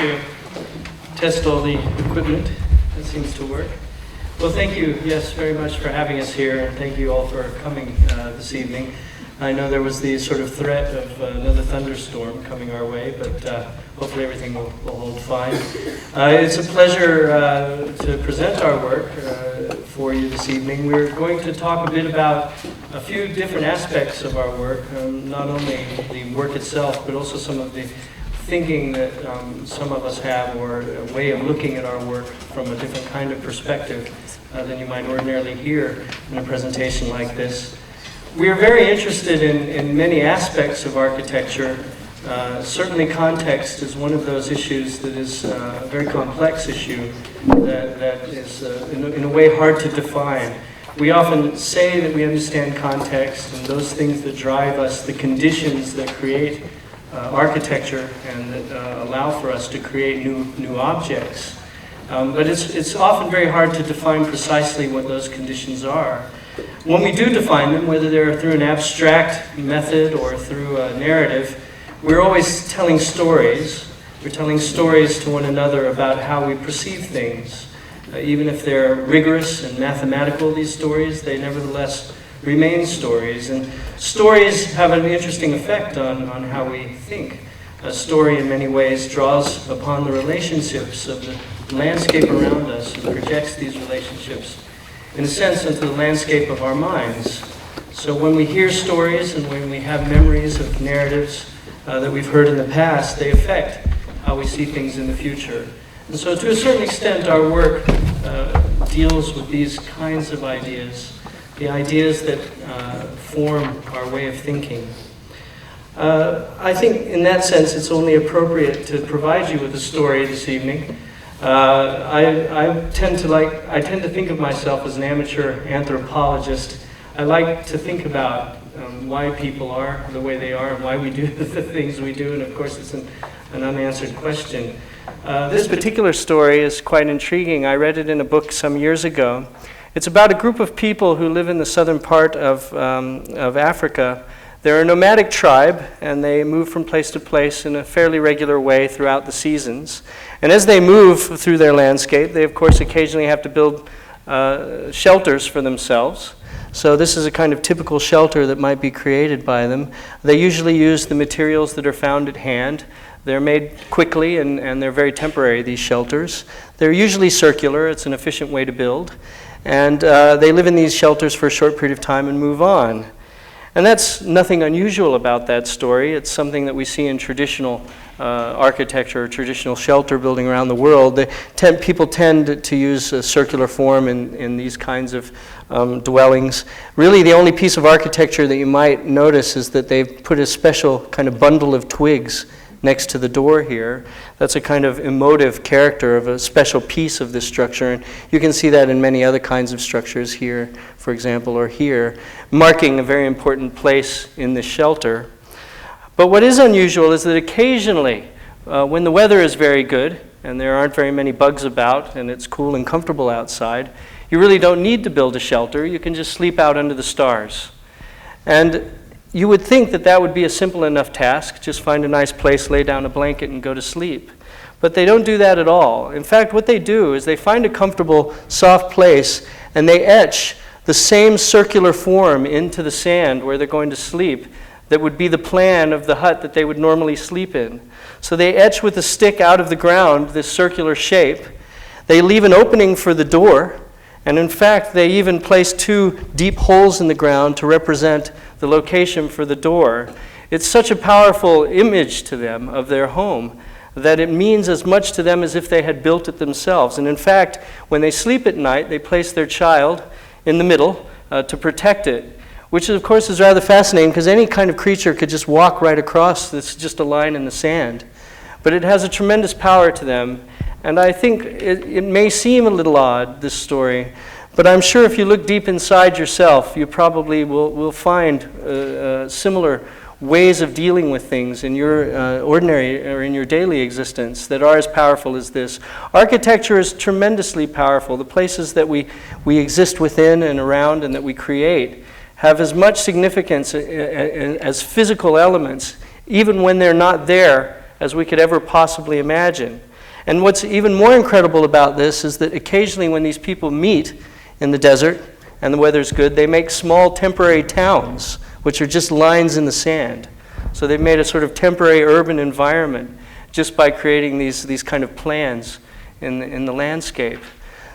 to test all the equipment. That seems to work. Well, thank you, yes, very much for having us here, and thank you all for coming this evening. I know there was the sort of threat of another thunderstorm coming our way, but hopefully everything will hold fine. It's a pleasure to present our work for you this evening. We're going to talk a bit about a few different aspects of our work, not only the work itself, but also some of the thinking that some of us have, or a way of looking at our work from a different kind of perspective than you might ordinarily hear in a presentation like this. We are very interested in many aspects of architecture. Certainly context is one of those issues that is a very complex issue that is in a way hard to define. We often say that we understand context and those things that drive us, the conditions that create architecture and that allow for us to create new objects. But it's often very hard to define precisely what those conditions are. When we do define them, whether they're through an abstract method or through a narrative, we're always telling stories. We're telling stories to one another about how we perceive things. Even if they're rigorous and mathematical, these stories, they nevertheless remain stories. And stories have an interesting effect on how we think. A story in many ways draws upon the relationships of the landscape around us and projects these relationships, in a sense, into the landscape of our minds. So when we hear stories and when we have memories of narratives that we've heard in the past, they affect how we see things in the future. And so to a certain extent, our work deals with these kinds of ideas, the ideas that form our way of thinking. I think in that sense it's only appropriate to provide you with a story this evening. I tend to think of myself as an amateur anthropologist. I like to think about why people are the way they are and why we do the things we do, and of course it's an unanswered question. This particular story is quite intriguing. I read it in a book some years ago. It's about a group of people who live in the southern part of Africa. They're a nomadic tribe, and they move from place to place in a fairly regular way throughout the seasons. And as they move through their landscape, they of course occasionally have to build shelters for themselves. So this is a kind of typical shelter that might be created by them. They usually use the materials that are found at hand. They're made quickly and they're very temporary, these shelters. They're usually circular. It's an efficient way to build. And they live in these shelters for a short period of time and move on. And that's nothing unusual about that story. It's something that we see in traditional architecture, traditional shelter building around the world. People tend to use a circular form in these kinds of dwellings. Really, the only piece of architecture that you might notice is that they've put a special kind of bundle of twigs next to the door here. That's a kind of emotive character of a special piece of this structure, and you can see that in many other kinds of structures here, for example, or here, marking a very important place in the shelter. But what is unusual is that occasionally, when the weather is very good, and there aren't very many bugs about, and it's cool and comfortable outside, you really don't need to build a shelter. You can just sleep out under the stars. And you would think that that would be a simple enough task, just find a nice place, lay down a blanket, and go to sleep. But they don't do that at all. In fact, what they do is they find a comfortable, soft place, and they etch the same circular form into the sand where they're going to sleep that would be the plan of the hut that they would normally sleep in. So they etch with a stick out of the ground this circular shape. They leave an opening for the door, and in fact, they even place 2 deep holes in the ground to represent the location for the door. It's such a powerful image to them of their home that it means as much to them as if they had built it themselves. And in fact, when they sleep at night, they place their child in the middle to protect it, which of course is rather fascinating because any kind of creature could just walk right across this, just a line in the sand. But it has a tremendous power to them. And I think it may seem a little odd, this story, but I'm sure if you look deep inside yourself, you probably will find similar ways of dealing with things in your ordinary or in your daily existence that are as powerful as this. Architecture is tremendously powerful. The places that we exist within and around and that we create have as much significance as physical elements, even when they're not there as we could ever possibly imagine. And what's even more incredible about this is that occasionally when these people meet in the desert and the weather's good, they make small temporary towns, which are just lines in the sand. So they've made a sort of temporary urban environment just by creating these kind of plans in the landscape.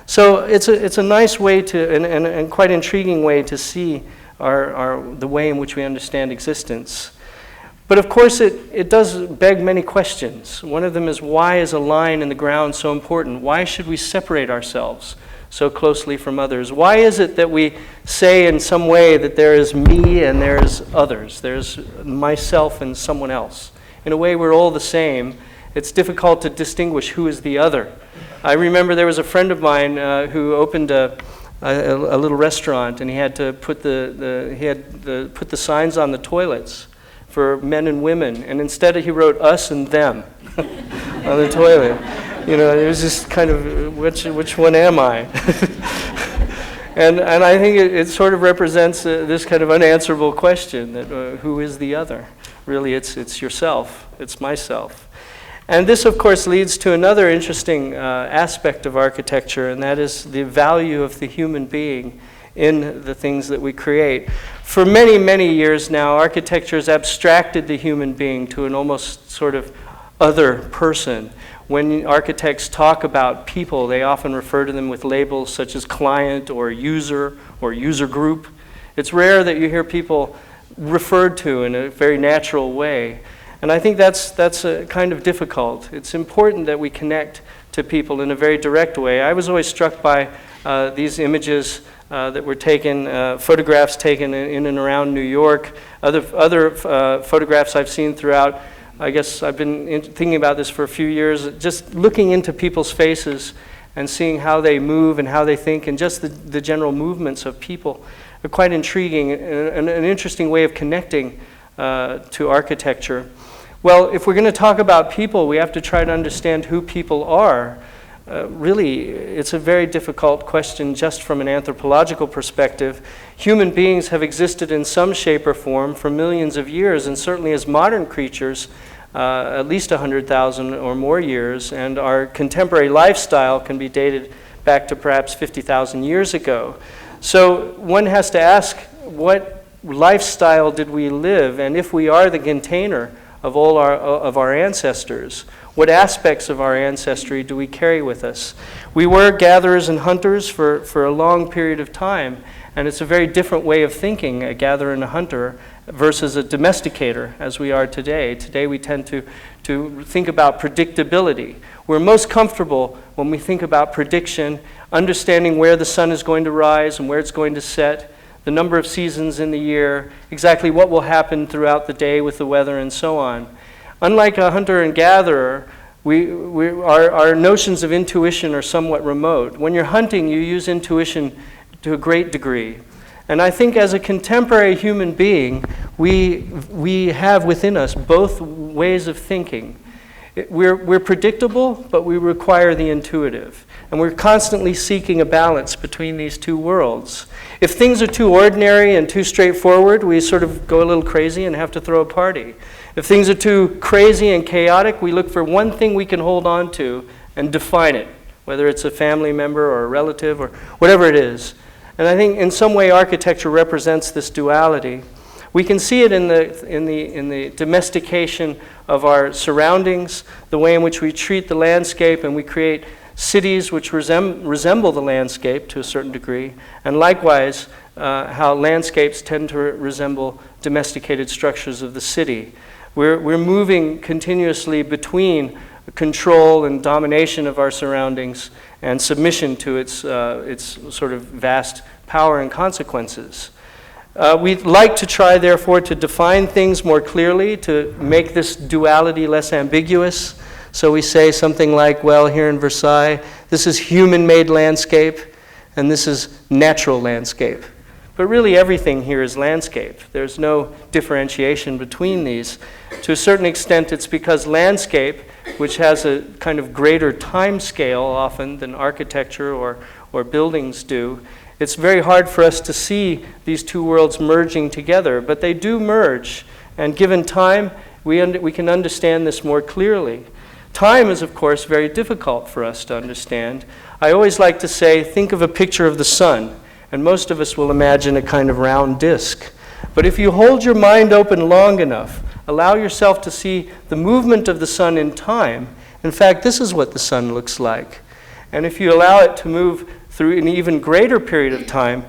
So it's a nice way to, and quite intriguing way to see the way in which we understand existence. But of course it does beg many questions. One of them is, why is a line in the ground so important? Why should we separate ourselves so closely from others? Why is it that we say in some way that there is me and there's others? There's myself and someone else. In a way, we're all the same. It's difficult to distinguish who is the other. I remember there was a friend of mine who opened a little restaurant, and he had to put put the signs on the toilets for men and women, and instead he wrote us and them on the toilet. You know, it was just kind of, which one am I? and I think it sort of represents this kind of unanswerable question that who is the other? Really, it's yourself. It's myself. And this, of course, leads to another interesting aspect of architecture, and that is the value of the human being in the things that we create. For many, many years now, architecture has abstracted the human being to an almost sort of other person. When architects talk about people, they often refer to them with labels such as client or user group. It's rare that you hear people referred to in a very natural way. And I think that's kind of difficult. It's important that we connect to people in a very direct way. I was always struck by these images that were taken, photographs taken in and around New York, other photographs I've seen throughout. I guess I've been thinking about this for a few years, just looking into people's faces and seeing how they move and how they think, and just the general movements of people are quite intriguing and an interesting way of connecting to architecture. Well, if we're going to talk about people, we have to try to understand who people are. Really, it's a very difficult question just from an anthropological perspective. Human beings have existed in some shape or form for millions of years, and certainly as modern creatures, at least 100,000 or more years, and our contemporary lifestyle can be dated back to perhaps 50,000 years ago. So one has to ask, what lifestyle did we live? And if we are the container of all our ancestors, what aspects of our ancestry do we carry with us? We were gatherers and hunters for a long period of time, and it's a very different way of thinking, a gatherer and a hunter, versus a domesticator, as we are today. Today we tend to think about predictability. We're most comfortable when we think about prediction, understanding where the sun is going to rise and where it's going to set, the number of seasons in the year, exactly what will happen throughout the day with the weather and so on. Unlike a hunter and gatherer, our notions of intuition are somewhat remote. When you're hunting, you use intuition to a great degree. And I think as a contemporary human being, we have within us both ways of thinking. We're predictable, but we require the intuitive. And we're constantly seeking a balance between these two worlds. If things are too ordinary and too straightforward, we sort of go a little crazy and have to throw a party. If things are too crazy and chaotic, we look for one thing we can hold on to and define it, whether it's a family member or a relative or whatever it is. And I think in some way architecture represents this duality. We can see it in the domestication of our surroundings, the way in which we treat the landscape, and we create cities which resemble the landscape to a certain degree, and likewise how landscapes tend to resemble domesticated structures of the city. We're moving continuously between control and domination of our surroundings and submission to its sort of vast power and consequences. We'd like to try, therefore, to define things more clearly, to make this duality less ambiguous. So we say something like, well, here in Versailles, this is human-made landscape, and this is natural landscape. But really everything here is landscape. There's no differentiation between these. To a certain extent, it's because landscape, which has a kind of greater time scale often than architecture or buildings do, it's very hard for us to see these two worlds merging together, but they do merge. And given time, we can understand this more clearly. Time is, of course, very difficult for us to understand. I always like to say, think of a picture of the sun, and most of us will imagine a kind of round disk. But if you hold your mind open long enough, allow yourself to see the movement of the sun in time, in fact, this is what the sun looks like. And if you allow it to move through an even greater period of time,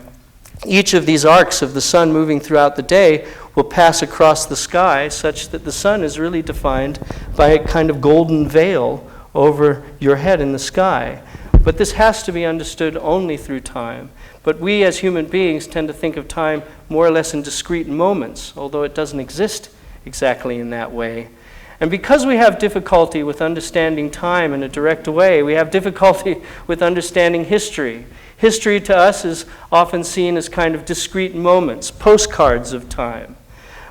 each of these arcs of the sun moving throughout the day will pass across the sky such that the sun is really defined by a kind of golden veil over your head in the sky. But this has to be understood only through time. But we as human beings tend to think of time more or less in discrete moments, although it doesn't exist exactly in that way. And because we have difficulty with understanding time in a direct way, we have difficulty with understanding history. History to us is often seen as kind of discrete moments, postcards of time.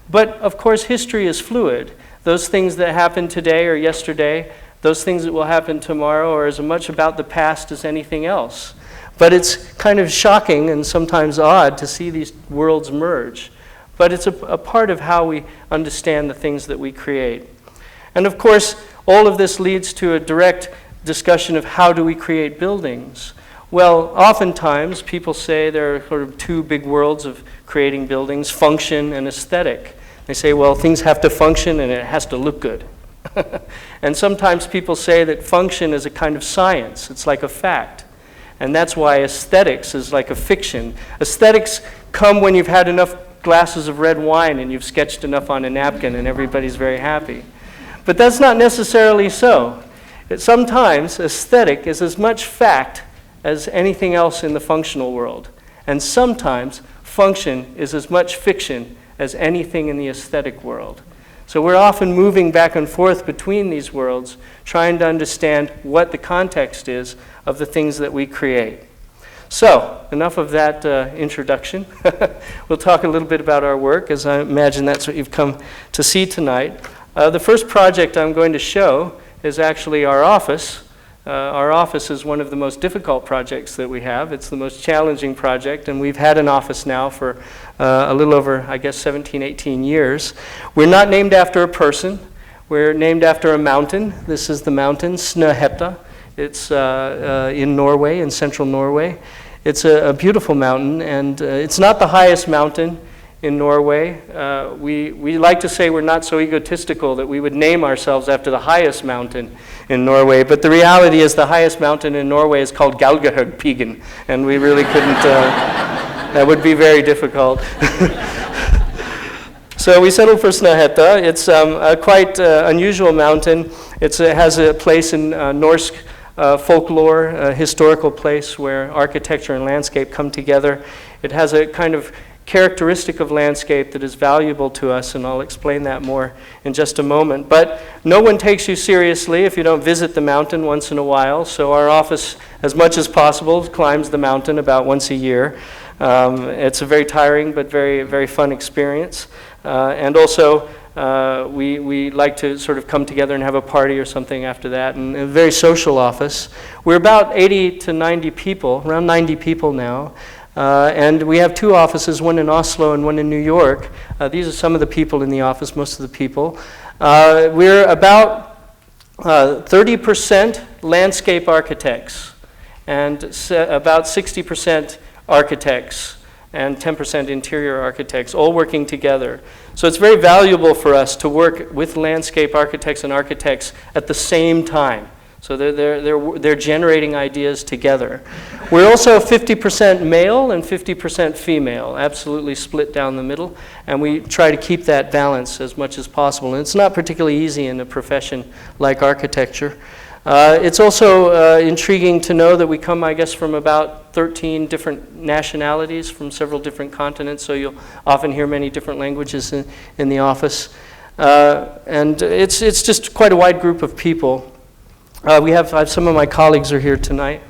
But of course, history is fluid. Those things that happened today or yesterday, those things that will happen tomorrow are as much about the past as anything else. But it's kind of shocking and sometimes odd to see these worlds merge. But it's a part of how we understand the things that we create. And of course, all of this leads to a direct discussion of how do we create buildings. Well, oftentimes people say there are sort of two big worlds of creating buildings, function and aesthetic. They say, well, things have to function and it has to look good. And sometimes people say that function is a kind of science. It's like a fact. And that's why aesthetics is like a fiction. Aesthetics come when you've had enough glasses of red wine and you've sketched enough on a napkin and everybody's very happy. But that's not necessarily so. Sometimes aesthetic is as much fact as anything else in the functional world. And sometimes function is as much fiction as anything in the aesthetic world. So we're often moving back and forth between these worlds, trying to understand what the context is of the things that we create. So, enough of that introduction. We'll talk a little bit about our work, as I imagine that's what you've come to see tonight. The first project I'm going to show is actually our office. Our office is one of the most difficult projects that we have. It's the most challenging project, and we've had an office now for a little over, I guess, 17, 18 years. We're not named after a person. We're named after a mountain. This is the mountain, SNØHETTA. It's in Norway, in central Norway. It's a beautiful mountain, and it's not the highest mountain in Norway. We like to say we're not so egotistical that we would name ourselves after the highest mountain in Norway, but the reality is the highest mountain in Norway is called Galgahøgpigen, and we really couldn't, that would be very difficult. So we settled for SNØHETTA. It's a quite unusual mountain. It has a place in Norse folklore, a historical place where architecture and landscape come together. It has a kind of characteristic of landscape that is valuable to us, and I'll explain that more in just a moment. But no one takes you seriously if you don't visit the mountain once in a while, so our office, as much as possible, climbs the mountain about once a year. It's a very tiring but very, very fun experience. And also, we like to sort of come together and have a party or something after that, and a very social office. We're about 80 to 90 people, around 90 people now. And we have two offices, one in Oslo and one in New York. These are some of the people in the office, most of the people. We're about 30% landscape architects and about 60% architects and 10% interior architects, all working together. So it's very valuable for us to work with landscape architects and architects at the same time. So they're generating ideas together. We're also 50% male and 50% female, absolutely split down the middle, and we try to keep that balance as much as possible. And it's not particularly easy in a profession like architecture. It's also intriguing to know that we come, I guess, from about 13 different nationalities from several different continents, so you'll often hear many different languages in the office. And it's just quite a wide group of people. We have some of my colleagues are here tonight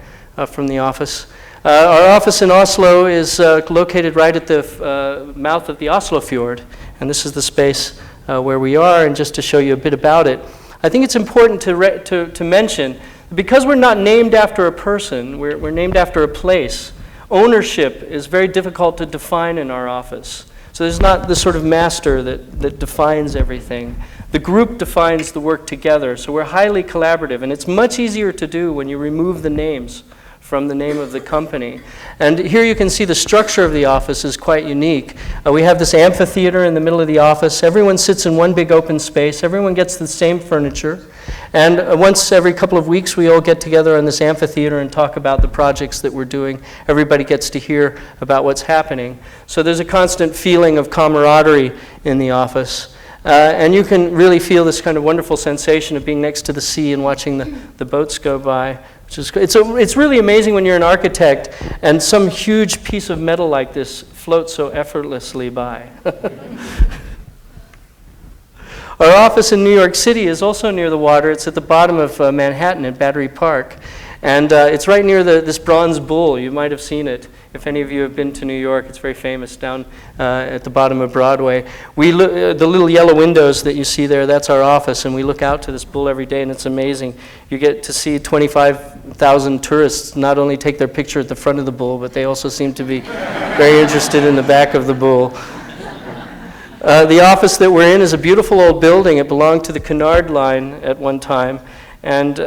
from the office. Our office in Oslo is located right at the mouth of the Oslo Fjord, and this is the space where we are. And just to show you a bit about it, I think it's important to mention, because we're not named after a person, we're named after a place. Ownership is very difficult to define in our office. So So there's not the sort of master that defines everything. The group defines the work together, so we're highly collaborative, and it's much easier to do when you remove the names from the name of the company. And here you can see the structure of the office is quite unique. We have this amphitheater in the middle of the office. Everyone sits in one big open space. Everyone gets the same furniture. And once every couple of weeks, we all get together in this amphitheater and talk about the projects that we're doing. Everybody gets to hear about what's happening. So there's a constant feeling of camaraderie in the office. And you can really feel this kind of wonderful sensation of being next to the sea and watching the boats go by. It's really amazing when you're an architect and some huge piece of metal like this floats so effortlessly by. Our office in New York City is also near the water. It's at the bottom of Manhattan at Battery Park. And it's right near this bronze bull. You might have seen it. If any of you have been to New York, it's very famous down at the bottom of Broadway. The little yellow windows that you see there, that's our office, and we look out to this bull every day, and it's amazing. You get to see 25,000 tourists not only take their picture at the front of the bull, but they also seem to be very interested in the back of the bull. The office that we're in is a beautiful old building. It belonged to the Cunard Line at one time. And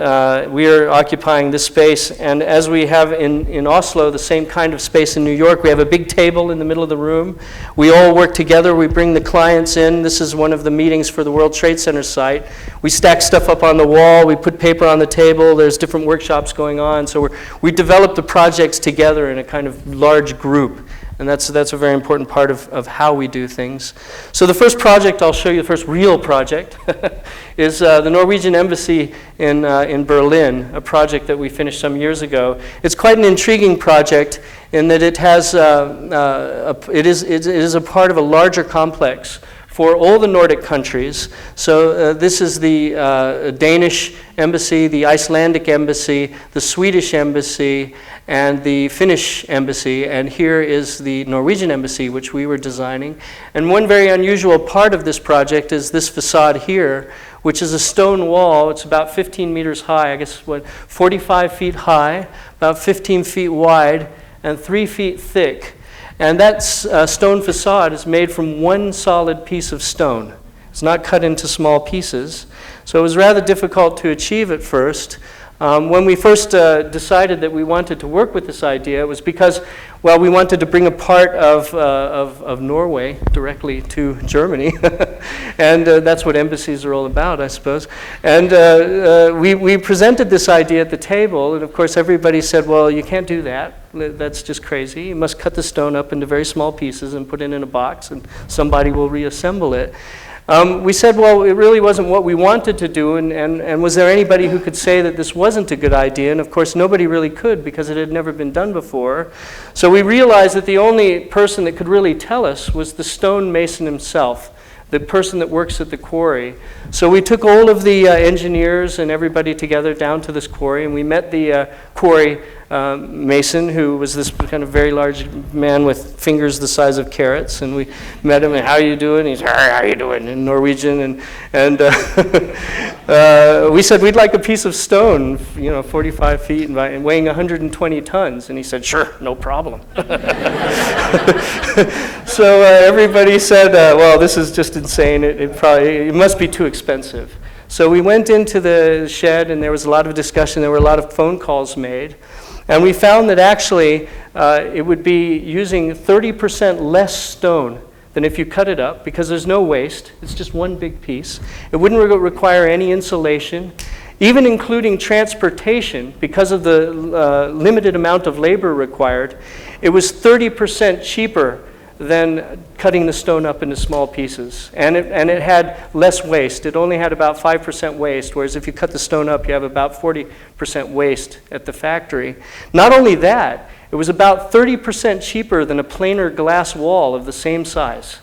we are occupying this space. And as we have in Oslo, the same kind of space in New York, we have a big table in the middle of the room. We all work together. We bring the clients in. This is one of the meetings for the World Trade Center site. We stack stuff up on the wall. We put paper on the table. There's different workshops going on. So we develop the projects together in a kind of large group. And that's a very important part of how we do things. So the first project I'll show you, the first real project, is the Norwegian Embassy in Berlin, a project that we finished some years ago. It's quite an intriguing project in that it has it is a part of a larger complex for all the Nordic countries. So this is the Danish embassy, the Icelandic embassy, the Swedish embassy, and the Finnish embassy, and here is the Norwegian embassy, which we were designing. And one very unusual part of this project is this facade here, which is a stone wall. It's about 15 meters high, I guess 45 feet high, about 15 feet wide, and 3 feet thick. And that stone facade is made from one solid piece of stone. It's not cut into small pieces. So it was rather difficult to achieve at first. When we first decided that we wanted to work with this idea, it was because, well, we wanted to bring a part of Norway directly to Germany. And that's what embassies are all about, I suppose. And we presented this idea at the table, and of course everybody said, well, you can't do that. That's just crazy. You must cut the stone up into very small pieces and put it in a box, and somebody will reassemble it. We said, well, it really wasn't what we wanted to do, and was there anybody who could say that this wasn't a good idea? And of course, nobody really could because it had never been done before. So we realized that the only person that could really tell us was the stonemason himself, the person that works at the quarry. So we took all of the engineers and everybody together down to this quarry, and we met the quarry mason, who was this kind of very large man with fingers the size of carrots, and we met him, and how are you doing? He's, how are you doing, in Norwegian, and we said, we'd like a piece of stone, 45 feet and weighing 120 tons, and he said, sure, no problem. So everybody said, well, this is just insane, it must be too expensive. So we went into the shed, and there was a lot of discussion, there were a lot of phone calls made. And we found that actually it would be using 30% less stone than if you cut it up, because there's no waste. It's just one big piece. It wouldn't require any insulation, even including transportation, because of the limited amount of labor required. It was 30% cheaper than cutting the stone up into small pieces. And it had less waste. It only had about 5% waste, whereas if you cut the stone up, you have about 40% waste at the factory. Not only that, it was about 30% cheaper than a planar glass wall of the same size.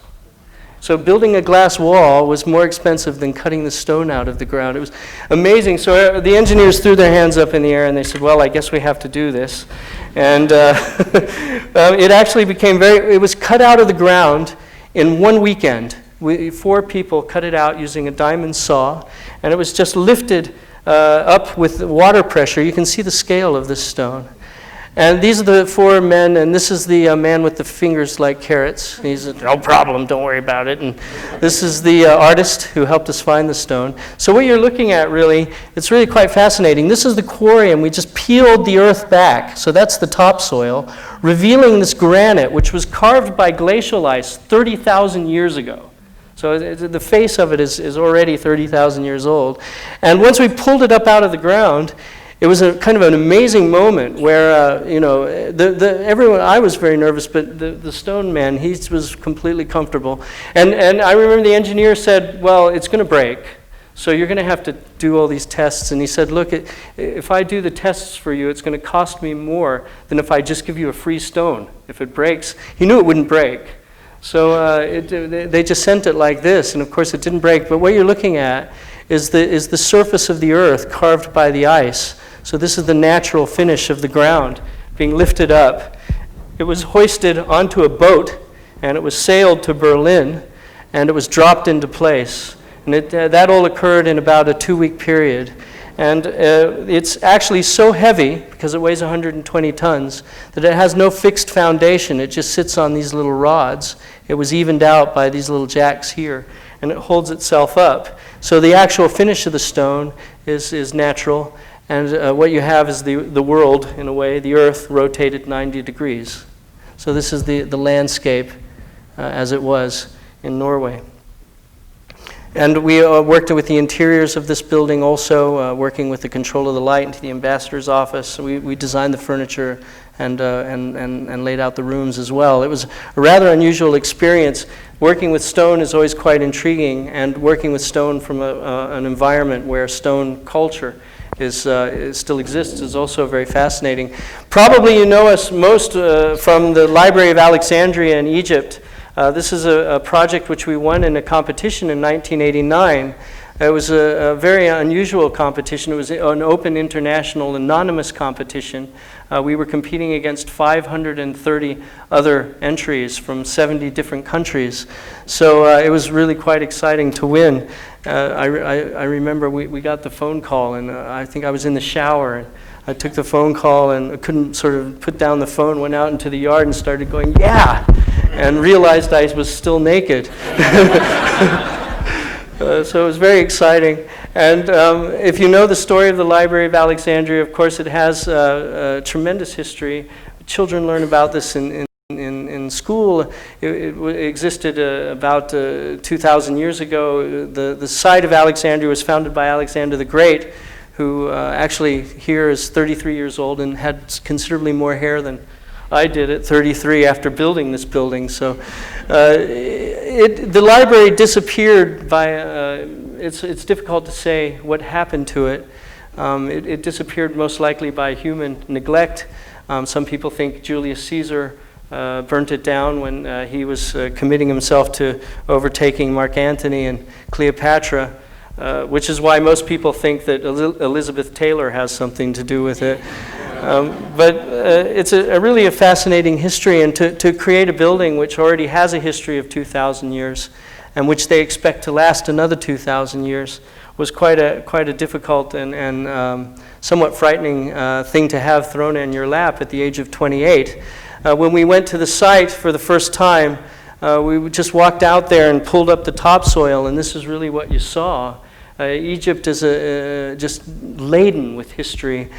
So building a glass wall was more expensive than cutting the stone out of the ground. It was amazing. So the engineers threw their hands up in the air and they said, well, I guess we have to do this. And it actually became it was cut out of the ground in one weekend. 4 people cut it out using a diamond saw, and it was just lifted up with water pressure. You can see the scale of this stone. And these are the four men, and this is the man with the fingers like carrots. He's no problem, don't worry about it. And this is the artist who helped us find the stone. So what you're looking at really, it's really quite fascinating. This is the quarry, and we just peeled the earth back. So that's the topsoil, revealing this granite, which was carved by glacial ice 30,000 years ago. So the face of it is already 30,000 years old. And once we pulled it up out of the ground, it was a kind of an amazing moment where, everyone, I was very nervous, but the stone man, he was completely comfortable. And I remember the engineer said, well, it's going to break, so you're going to have to do all these tests. And he said, look, if I do the tests for you, it's going to cost me more than if I just give you a free stone. If it breaks, he knew it wouldn't break. So they just sent it like this, and of course it didn't break. But what you're looking at is the surface of the earth carved by the ice. So this is the natural finish of the ground being lifted up. It was hoisted onto a boat, and it was sailed to Berlin, and it was dropped into place. And that all occurred in about a 2-week period. And it's actually so heavy, because it weighs 120 tons, that it has no fixed foundation. It just sits on these little rods. It was evened out by these little jacks here, and it holds itself up. So the actual finish of the stone is natural. And what you have is the world, in a way, the earth rotated 90 degrees. So this is the landscape as it was in Norway. And we worked with the interiors of this building also, working with the control of the light into the ambassador's office. We designed the furniture and laid out the rooms as well. It was a rather unusual experience. Working with stone is always quite intriguing, and working with stone from an environment where stone culture still exists is also very fascinating. Probably you know us most from the Library of Alexandria in Egypt. This is a project which we won in a competition in 1989. It was a very unusual competition. It was an open international anonymous competition. We were competing against 530 other entries from 70 different countries. So it was really quite exciting to win. I remember we got the phone call, and I think I was in the shower. And I took the phone call and I couldn't sort of put down the phone, went out into the yard and started going, yeah, and realized I was still naked. So it was very exciting. And if you know the story of the Library of Alexandria, of course it has a tremendous history. Children learn about this in school. It existed about 2,000 years ago. The site of Alexandria was founded by Alexander the Great, who actually here is 33 years old and had considerably more hair than I did at 33 after building this building. So the library disappeared by, it's difficult to say what happened to it. It disappeared most likely by human neglect. Some people think Julius Caesar burnt it down when he was committing himself to overtaking Mark Antony and Cleopatra, which is why most people think that Elizabeth Taylor has something to do with it. But it's really a fascinating history, and to create a building which already has a history of 2,000 years and which they expect to last another 2,000 years was quite a difficult and somewhat frightening thing to have thrown in your lap at the age of 28. When we went to the site for the first time, we just walked out there and pulled up the topsoil, and this is really what you saw. Egypt is just laden with history.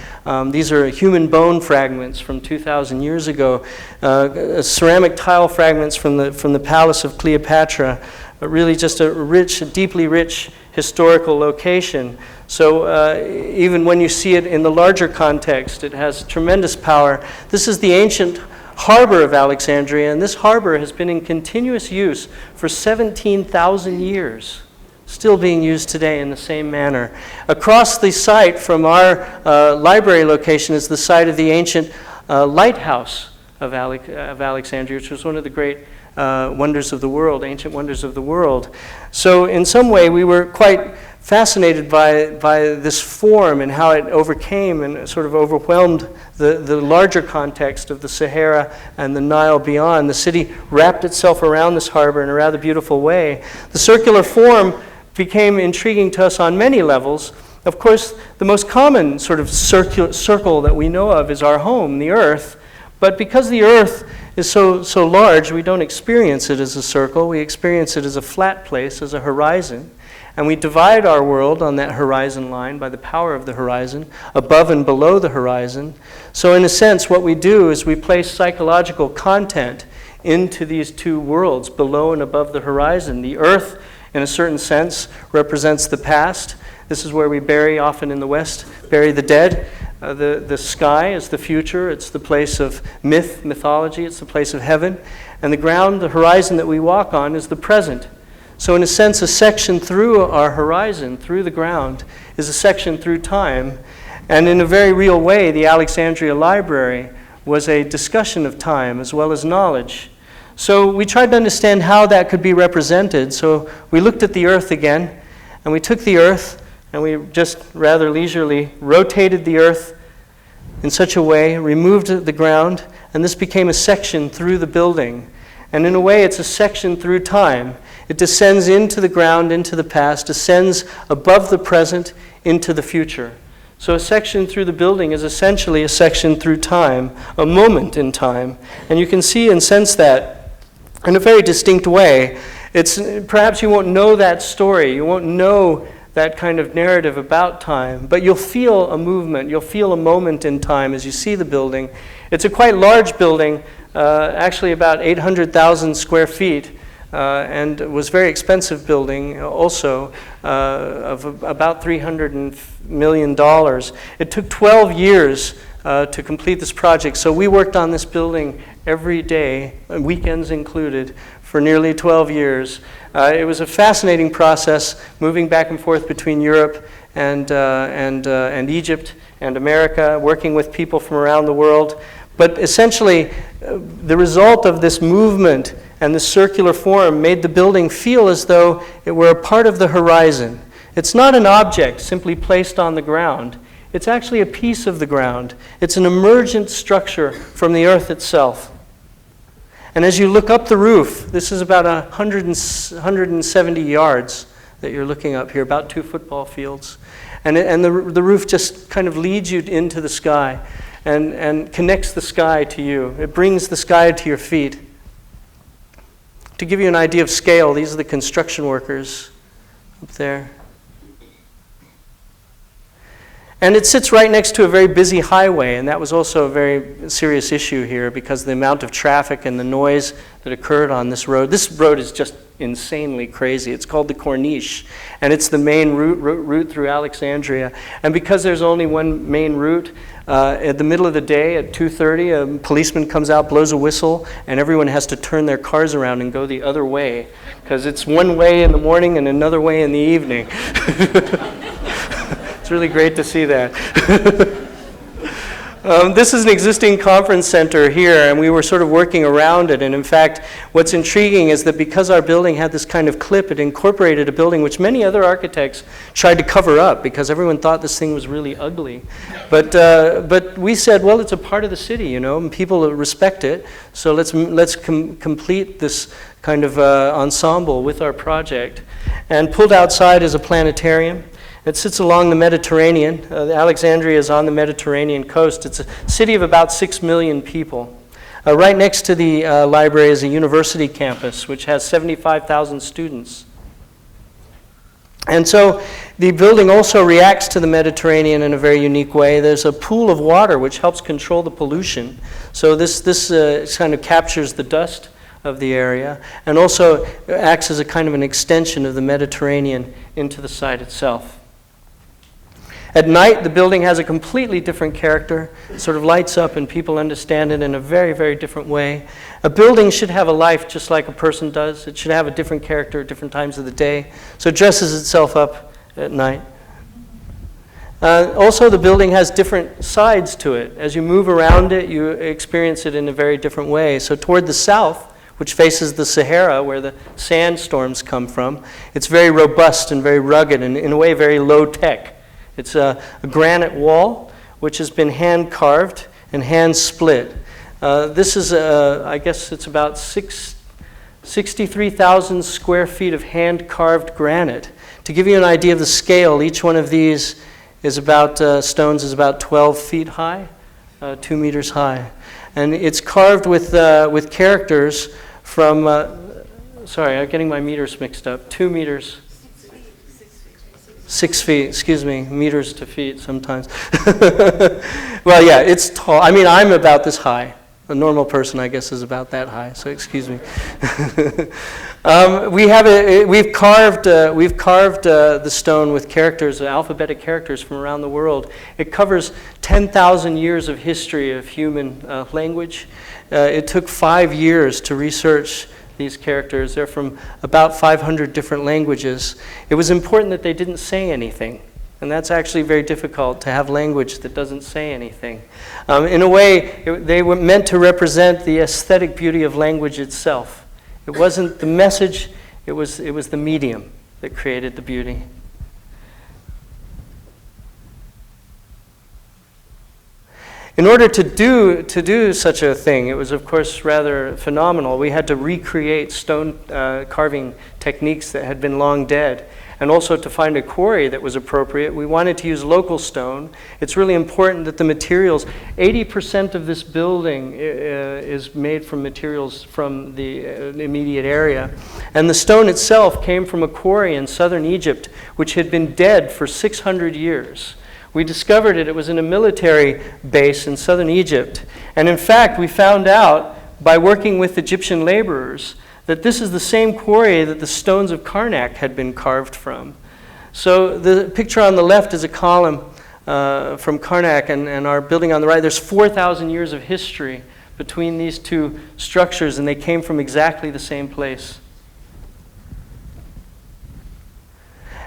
These are human bone fragments from 2,000 years ago, ceramic tile fragments from the palace of Cleopatra, really just a deeply rich historical location. So even when you see it in the larger context, it has tremendous power. This is the ancient harbor of Alexandria, and this harbor has been in continuous use for 17,000 years. Still being used today in the same manner. Across the site from our library location is the site of the ancient lighthouse of Alexandria, which was one of the great wonders of the world, ancient wonders of the world. So in some way we were quite fascinated by this form and how it overcame and sort of overwhelmed the larger context of the Sahara and the Nile beyond. The city wrapped itself around this harbor in a rather beautiful way. The circular form became intriguing to us on many levels, Of course, the most common sort of circle that we know of is our home, the Earth. But because the Earth is so large, we don't experience it as a circle. We experience it as a flat place, as a horizon. And we divide our world on that horizon line by the power of the horizon, above and below the horizon. So in a sense, what we do is we place psychological content into these two worlds, below and above the horizon. The Earth, in a certain sense, represents the past. This is where we bury, often in the West, bury the dead. The sky is the future. It's the place of mythology. It's the place of heaven. And the ground, the horizon that we walk on, is the present. So in a sense, a section through our horizon, through the ground, is a section through time. And in a very real way, the Alexandria Library was a discussion of time as well as knowledge. So we tried to understand how that could be represented. So we looked at the Earth again, and we took the Earth, and we just rather leisurely rotated the Earth in such a way, removed the ground, and this became a section through the building. And in a way, it's a section through time. It descends into the ground, into the past, descends above the present, into the future. So a section through the building is essentially a section through time, a moment in time. And you can see and sense that in a very distinct way. Perhaps you won't know that story, you won't know that kind of narrative about time, but you'll feel a movement, you'll feel a moment in time as you see the building. It's a quite large building, actually about 800,000 square feet, and was a very expensive building also, of about $300 million. It took 12 years to complete this project, so we worked on this building every day, weekends included, for nearly 12 years. It was a fascinating process, moving back and forth between Europe and Egypt and America, working with people from around the world. But essentially, the result of this movement and the circular form made the building feel as though it were a part of the horizon. It's not an object simply placed on the ground. It's actually a piece of the ground. It's an emergent structure from the Earth itself. And as you look up the roof, this is about 170 yards that you're looking up here, about 2 football fields. And the roof just kind of leads you into the sky and connects the sky to you. It brings the sky to your feet. To give you an idea of scale, these are the construction workers up there. And it sits right next to a very busy highway, and that was also a very serious issue here because the amount of traffic and the noise that occurred on this road. This road is just insanely crazy. It's called the Corniche, and it's the main route through Alexandria. And because there's only one main route, at the middle of the day at 2:30, a policeman comes out, blows a whistle, and everyone has to turn their cars around and go the other way because it's one way in the morning and another way in the evening. It's really great to see that. This is an existing conference center here, and we were sort of working around it. And in fact, what's intriguing is that because our building had this kind of clip, it incorporated a building which many other architects tried to cover up because everyone thought this thing was really ugly. But we said, well, it's a part of the city, you know, and people respect it. So let's complete this kind of ensemble with our project. And pulled outside is a planetarium. It sits along the Mediterranean. Alexandria is on the Mediterranean coast. It's a city of about 6 million people. Right next to the library is a university campus, which has 75,000 students. And so the building also reacts to the Mediterranean in a very unique way. There's a pool of water which helps control the pollution. So this kind of captures the dust of the area and also acts as a kind of an extension of the Mediterranean into the site itself. At night, the building has a completely different character. It sort of lights up and people understand it in a very, very different way. A building should have a life just like a person does. It should have a different character at different times of the day. So it dresses itself up at night. Also, the building has different sides to it. As you move around it, you experience it in a very different way. So toward the south, which faces the Sahara, where the sandstorms come from, it's very robust and very rugged and in a way very low-tech. It's a granite wall which has been hand-carved and hand-split. This is, I guess it's about 63,000 square feet of hand-carved granite. To give you an idea of the scale, each one of these is about, stones is about 12 feet high, 2 meters high. And it's carved with characters from, sorry, I'm getting my meters mixed up, 2 meters. 6 feet, excuse me, meters to feet sometimes. Well, yeah, it's tall. I mean, I'm about this high. A normal person, I guess, is about that high, so excuse me. We've carved the stone with characters, alphabetic characters from around the world. It covers 10,000 years of history of human language. It took 5 years to research these characters. They're from about 500 different languages. It was important that they didn't say anything. And that's actually very difficult, to have language that doesn't say anything. In a way, they were meant to represent the aesthetic beauty of language itself. It wasn't the message, it was the medium that created the beauty. In order to do such a thing, it was of course rather phenomenal. We had to recreate stone carving techniques that had been long dead. And also to find a quarry that was appropriate, we wanted to use local stone. It's really important that the materials, 80% of this building is made from materials from the immediate area. And the stone itself came from a quarry in southern Egypt, which had been dead for 600 years. We discovered it was in a military base in southern Egypt. And in fact, we found out by working with Egyptian laborers that this is the same quarry that the stones of Karnak had been carved from. So the picture on the left is a column from Karnak, and our building on the right. There's 4,000 years of history between these two structures, and they came from exactly the same place.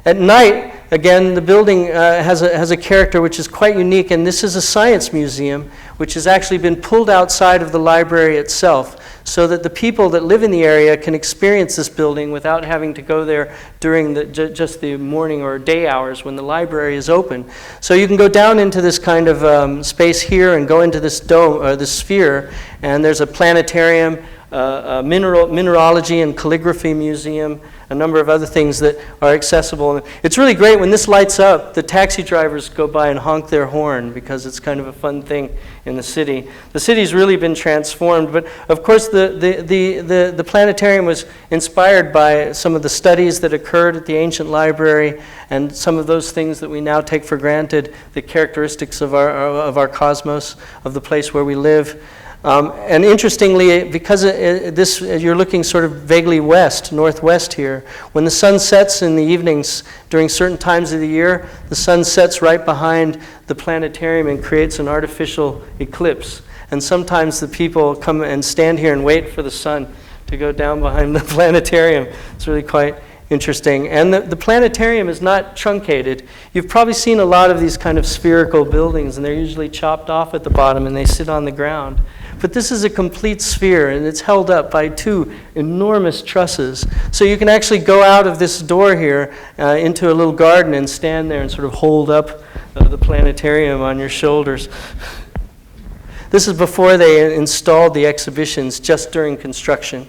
At night, again, the building has a character which is quite unique, and this is a science museum which has actually been pulled outside of the library itself, so that the people that live in the area can experience this building without having to go there during just the morning or day hours when the library is open. So you can go down into this kind of space here and go into this dome, this sphere, and there's a planetarium, a mineralogy and calligraphy museum, a number of other things that are accessible. It's really great when this lights up, the taxi drivers go by and honk their horn because it's kind of a fun thing in the city. The city's really been transformed, but of course the planetarium was inspired by some of the studies that occurred at the ancient library and some of those things that we now take for granted, the characteristics of our cosmos, of the place where we live. And interestingly, because you're looking sort of vaguely northwest here, when the sun sets in the evenings during certain times of the year, the sun sets right behind the planetarium and creates an artificial eclipse. And sometimes the people come and stand here and wait for the sun to go down behind the planetarium. It's really quite interesting. And the planetarium is not truncated. You've probably seen a lot of these kind of spherical buildings, and they're usually chopped off at the bottom and they sit on the ground. But this is a complete sphere, and it's held up by 2 enormous trusses. So you can actually go out of this door here into a little garden and stand there and sort of hold up the planetarium on your shoulders. This is before they installed the exhibitions, just during construction.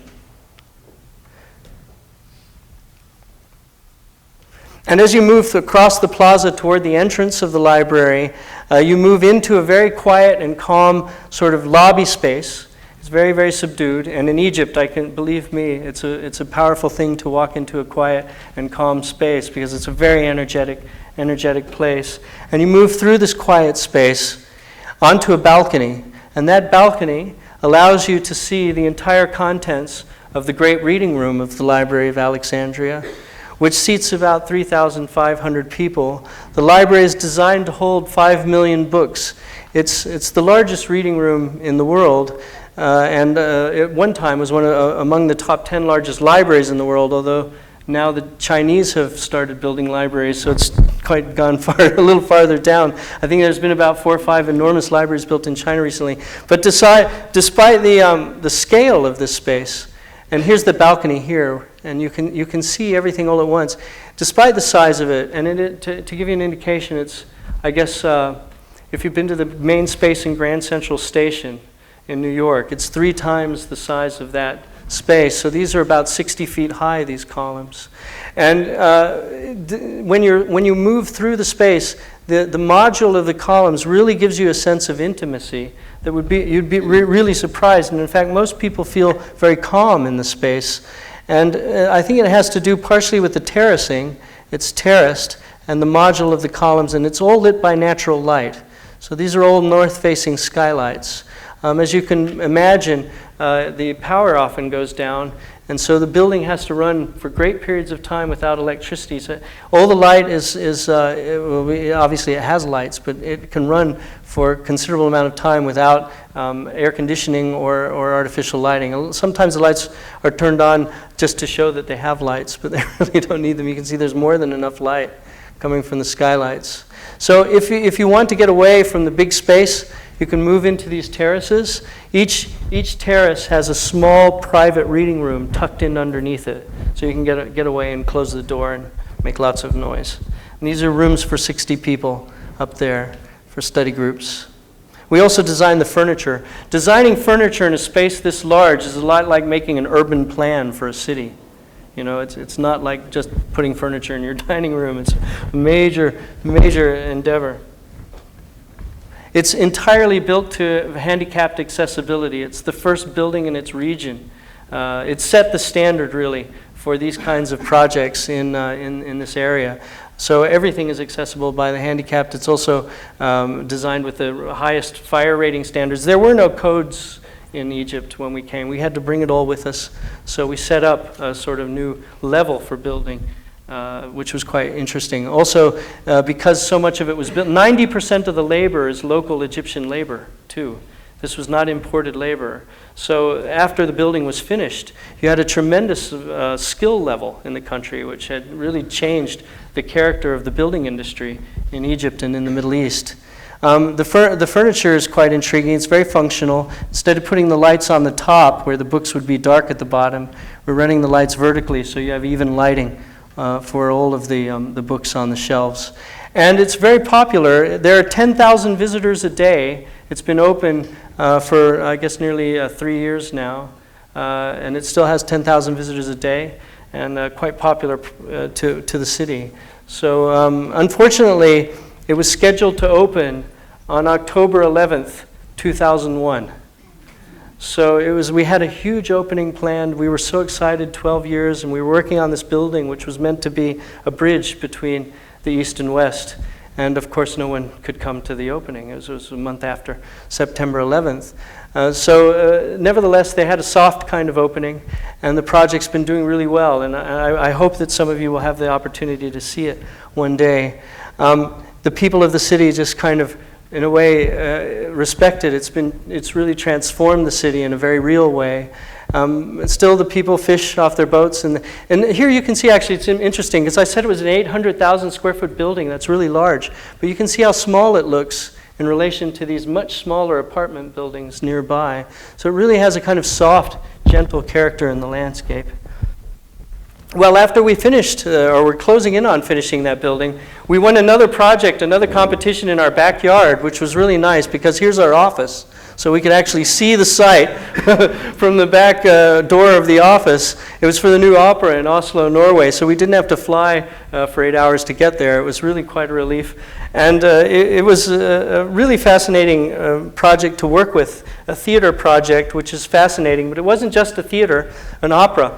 And as you move across the plaza toward the entrance of the library, you move into a very quiet and calm sort of lobby space. It's very, very subdued. And in Egypt, believe me, it's a powerful thing to walk into a quiet and calm space because it's a very energetic place. And you move through this quiet space onto a balcony. And that balcony allows you to see the entire contents of the great reading room of the Library of Alexandria, which seats about 3,500 people. The library is designed to hold 5 million books. It's the largest reading room in the world, and at one time was among the top 10 largest libraries in the world, although now the Chinese have started building libraries, so it's quite gone a little farther down. I think there's been about 4 or 5 enormous libraries built in China recently. But despite the scale of this space, and here's the balcony here, and you can see everything all at once. Despite the size of it, and to give you an indication, it's, I guess, if you've been to the main space in Grand Central Station in New York, it's 3 times the size of that space. So these are about 60 feet high, these columns. And when you move through the space, the module of the columns really gives you a sense of intimacy that you'd be really surprised. And in fact, most people feel very calm in the space. And I think it has to do partially with the terracing. It's terraced, and the module of the columns, and it's all lit by natural light. So these are all north-facing skylights. As you can imagine, the power often goes down, and so the building has to run for great periods of time without electricity. So all the light obviously it has lights, but it can run for a considerable amount of time without air conditioning or artificial lighting. Sometimes the lights are turned on just to show that they have lights, but they really don't need them. You can see there's more than enough light coming from the skylights. So if you want to get away from the big space, you can move into these terraces. Each terrace has a small private reading room tucked in underneath it. So you can get away and close the door and make lots of noise. And these are rooms for 60 people up there for study groups. We also design the furniture. Designing furniture in a space this large is a lot like making an urban plan for a city. You know, it's not like just putting furniture in your dining room. It's a major endeavor. It's entirely built to handicapped accessibility. It's the first building in its region. It set the standard, really, for these kinds of projects in this area. So everything is accessible by the handicapped. It's also designed with the highest fire rating standards. There were no codes in Egypt when we came. We had to bring it all with us. So we set up a sort of new level for building, which was quite interesting. Also, because so much of it was built, 90% of the labor is local Egyptian labor, too. This was not imported labor. So after the building was finished, you had a tremendous skill level in the country, which had really changed the character of the building industry in Egypt and in the Middle East. The furniture is quite intriguing. It's very functional. Instead of putting the lights on the top, where the books would be dark at the bottom, we're running the lights vertically, so you have even lighting for all of the books on the shelves. And it's very popular. There are 10,000 visitors a day. It's been open for, I guess, nearly 3 years now. And it still has 10,000 visitors a day, and quite popular to the city. So unfortunately, it was scheduled to open on October 11th, 2001. So we had a huge opening planned. We were so excited, 12 years, and we were working on this building, which was meant to be a bridge between the East and West. And of course, no one could come to the opening. It was a month after September 11th. Nevertheless, they had a soft kind of opening, and the project's been doing really well. And I hope that some of you will have the opportunity to see it one day. The people of the city just kind of, in a way, respect it. It's really transformed the city in a very real way. Still, the people fish off their boats, and here you can see, actually, it's interesting, because I said it was an 800,000 square foot building. That's really large, but you can see how small it looks in relation to these much smaller apartment buildings nearby. So it really has a kind of soft, gentle character in the landscape. Well, after we finished, or we're closing in on finishing that building, we won another project, another competition in our backyard, which was really nice, because here's our office. So we could actually see the site from the back door of the office. It was for the new opera in Oslo, Norway, so we didn't have to fly for 8 hours to get there. It was really quite a relief. And it was a really fascinating project to work with, a theater project, which is fascinating. But it wasn't just a theater, an opera.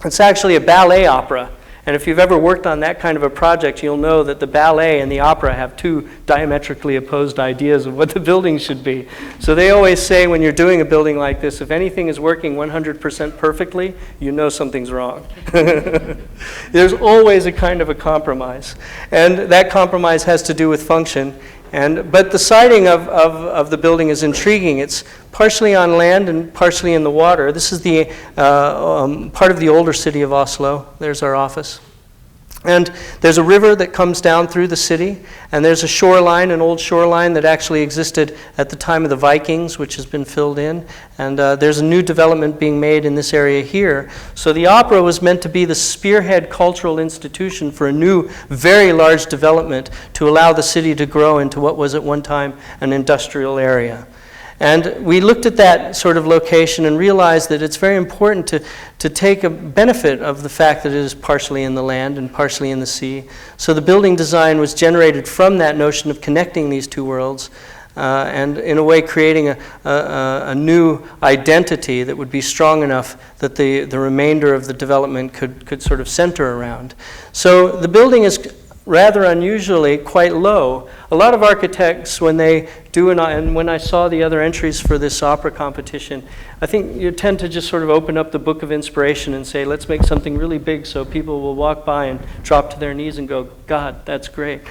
It's actually a ballet opera. And if you've ever worked on that kind of a project, you'll know that the ballet and the opera have two diametrically opposed ideas of what the building should be. So they always say when you're doing a building like this, if anything is working 100% perfectly, you know something's wrong. There's always a kind of a compromise. And that compromise has to do with function. But the siting of the building is intriguing. It's partially on land and partially in the water. This is the part of the older city of Oslo. There's our office. And there's a river that comes down through the city, and there's a shoreline, an old shoreline that actually existed at the time of the Vikings, which has been filled in. And there's a new development being made in this area here. So the opera was meant to be the spearhead cultural institution for a new, very large development to allow the city to grow into what was at one time an industrial area. And we looked at that sort of location and realized that it's very important to take a benefit of the fact that it is partially in the land and partially in the sea. So the building design was generated from that notion of connecting these two worlds, and in a way creating a new identity that would be strong enough that the remainder of the development could sort of center around. So the building is rather unusually quite low. A lot of architects, when they do, and when I saw the other entries for this opera competition, I think you tend to just sort of open up the book of inspiration and say, let's make something really big so people will walk by and drop to their knees and go, God, that's great.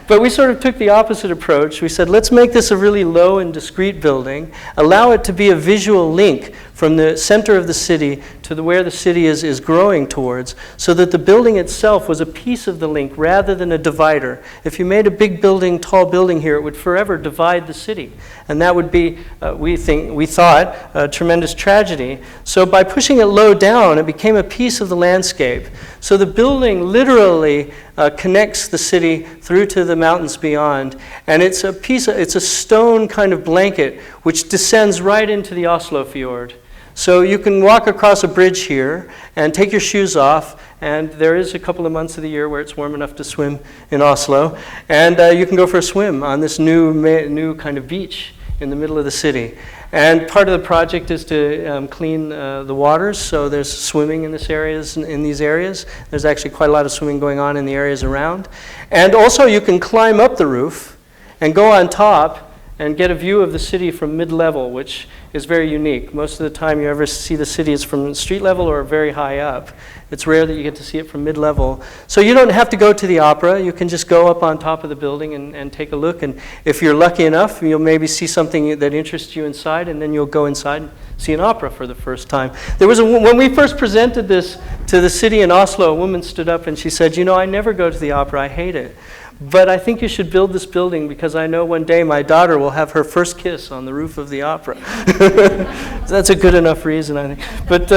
But we sort of took the opposite approach. We said, let's make this a really low and discrete building, allow it to be a visual link from the center of the city to where the city is growing towards, so that the building itself was a piece of the link rather than a divider. If you made a big building, tall building here, it would forever divide the city. And that would be, we thought, a tremendous tragedy. So by pushing it low down, it became a piece of the landscape. So the building literally connects the city through to the mountains beyond. And it's a stone kind of blanket which descends right into the Oslo fjord. So you can walk across a bridge here and take your shoes off, and there is a couple of months of the year where it's warm enough to swim in Oslo, and you can go for a swim on this new kind of beach in the middle of the city. And part of the project is to clean the waters, so there's swimming in these areas. There's actually quite a lot of swimming going on in the areas around. And also you can climb up the roof and go on top and get a view of the city from mid-level, which is very unique. Most of the time you ever see the city is from street level or very high up. It's rare that you get to see it from mid-level. So you don't have to go to the opera. You can just go up on top of the building and take a look. And if you're lucky enough, you'll maybe see something that interests you inside, and then you'll go inside and see an opera for the first time. When we first presented this to the city in Oslo, a woman stood up and she said, you know, I never go to the opera, I hate it. But I think you should build this building because I know one day my daughter will have her first kiss on the roof of the opera. So that's a good enough reason, I think. But,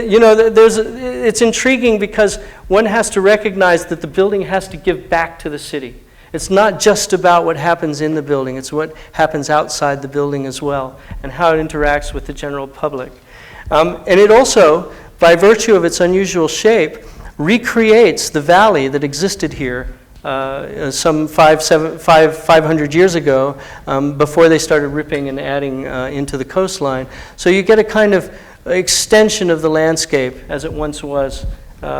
you know, it's intriguing because one has to recognize that the building has to give back to the city. It's not just about what happens in the building, it's what happens outside the building as well, and how it interacts with the general public. And it also, by virtue of its unusual shape, recreates the valley that existed here some 500 years ago, before they started ripping and adding into the coastline. So you get a kind of extension of the landscape as it once was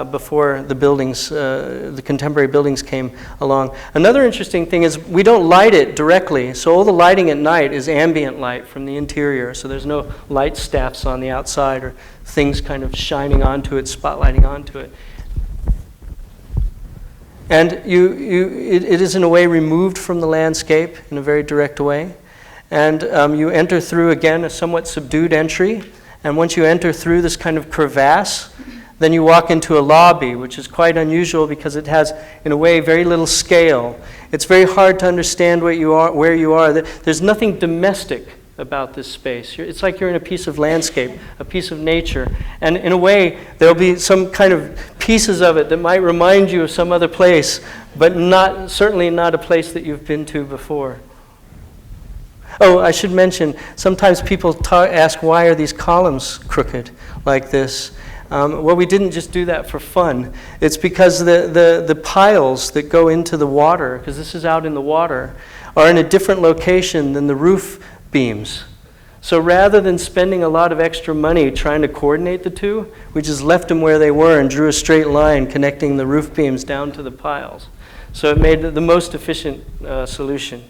before the buildings, the contemporary buildings came along. Another interesting thing is we don't light it directly, so all the lighting at night is ambient light from the interior, so there's no light staffs on the outside or things kind of shining onto it, spotlighting onto it. And it is in a way removed from the landscape in a very direct way. And you enter through, again, a somewhat subdued entry. And once you enter through this kind of crevasse, then you walk into a lobby, which is quite unusual because it has, in a way, very little scale. It's very hard to understand where you are. There's nothing domestic about this space. It's like you're in a piece of landscape, a piece of nature. And in a way, there'll be some kind of pieces of it that might remind you of some other place, but certainly not a place that you've been to before. Oh, I should mention, sometimes people ask, why are these columns crooked like this? Well, we didn't just do that for fun. It's because the piles that go into the water, because this is out in the water, are in a different location than the roof beams. So rather than spending a lot of extra money trying to coordinate the two, we just left them where they were and drew a straight line connecting the roof beams down to the piles. So it made the most efficient solution.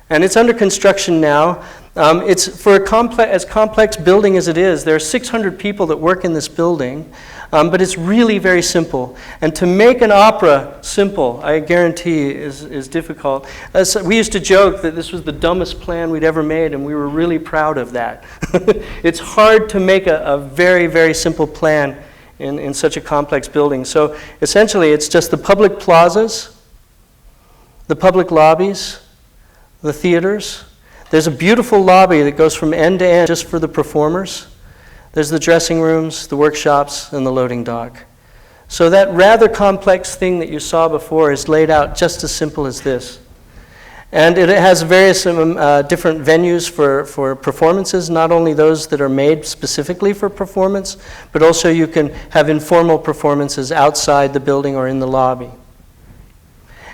And it's under construction now. It's for as complex building as it is. There are 600 people that work in this building, but it's really very simple. And to make an opera simple, I guarantee, is difficult. We used to joke that this was the dumbest plan we'd ever made, and we were really proud of that. It's hard to make a very, very simple plan in such a complex building. So essentially, it's just the public plazas, the public lobbies, the theaters. There's a beautiful lobby that goes from end to end just for the performers. There's the dressing rooms, the workshops, and the loading dock. So that rather complex thing that you saw before is laid out just as simple as this. And it has various different venues for performances, not only those that are made specifically for performance, but also you can have informal performances outside the building or in the lobby.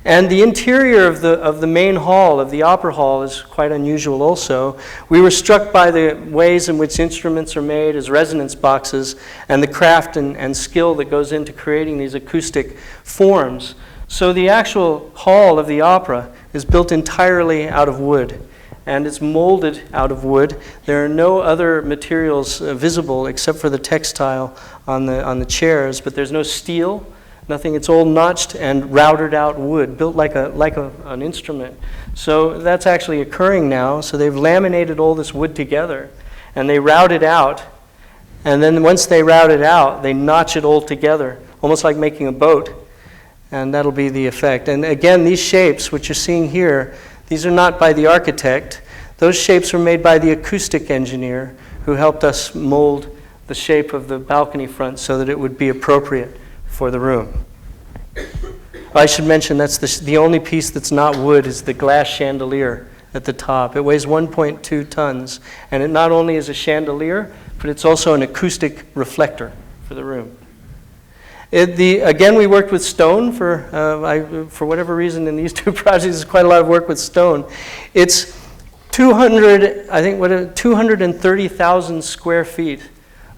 And the interior of the main hall, of the opera hall, is quite unusual also. We were struck by the ways in which instruments are made as resonance boxes and the craft and skill that goes into creating these acoustic forms. So the actual hall of the opera is built entirely out of wood, and it's molded out of wood. There are no other materials visible except for the textile on the chairs, but there's no steel, nothing. It's all notched and routed out wood, built like an instrument. So that's actually occurring now. So they've laminated all this wood together, and they route it out, and then once they route it out, they notch it all together, almost like making a boat. And that'll be the effect. And again, these shapes, which you're seeing here, these are not by the architect. Those shapes were made by the acoustic engineer who helped us mold the shape of the balcony front so that it would be appropriate for the room. I should mention that's the only piece that's not wood is the glass chandelier at the top. It weighs 1.2 tons, and it not only is a chandelier, but it's also an acoustic reflector for the room. Again, we worked with stone for whatever reason in these two projects. There's quite a lot of work with stone. It's 230,000 square feet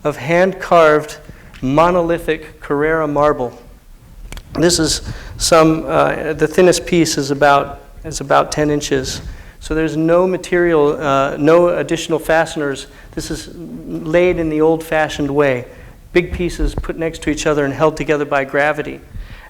of hand-carved monolithic Carrara marble. This is the thinnest piece is about 10 inches. So there's no material, no additional fasteners. This is laid in the old-fashioned way. Big pieces put next to each other and held together by gravity.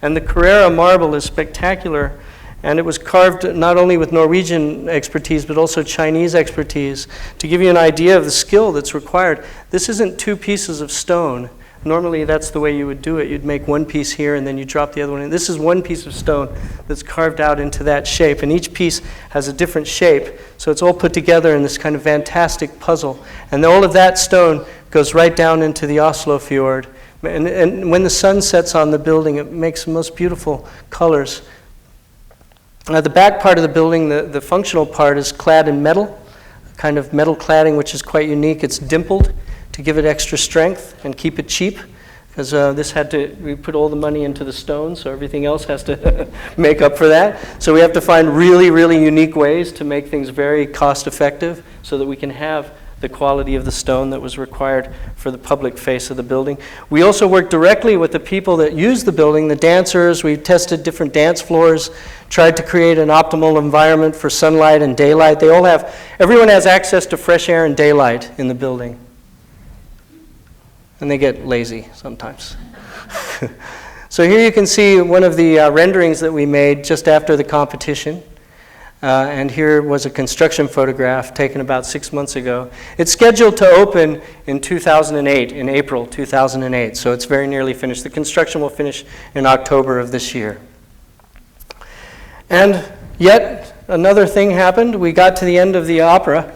And the Carrara marble is spectacular, and it was carved not only with Norwegian expertise, but also Chinese expertise. To give you an idea of the skill that's required, this isn't two pieces of stone. Normally that's the way you would do it. You'd make one piece here and then you drop the other one in. This is one piece of stone that's carved out into that shape, and each piece has a different shape. So it's all put together in this kind of fantastic puzzle. And all of that stone goes right down into the Oslo fjord. And when the sun sets on the building, it makes the most beautiful colors. The back part of the building, the functional part, is clad in metal, a kind of metal cladding which is quite unique. It's dimpled to give it extra strength and keep it cheap, because we put all the money into the stone, so everything else has to make up for that. So we have to find really, really unique ways to make things very cost effective so that we can have the quality of the stone that was required for the public face of the building. We also worked directly with the people that use the building, the dancers. We tested different dance floors, tried to create an optimal environment for sunlight and daylight. Everyone has access to fresh air and daylight in the building. And they get lazy sometimes. So here you can see one of the renderings that we made just after the competition. And here was a construction photograph taken about 6 months ago. It's scheduled to open in 2008, in April 2008, so it's very nearly finished. The construction will finish in October of this year. And yet another thing happened. We got to the end of the opera,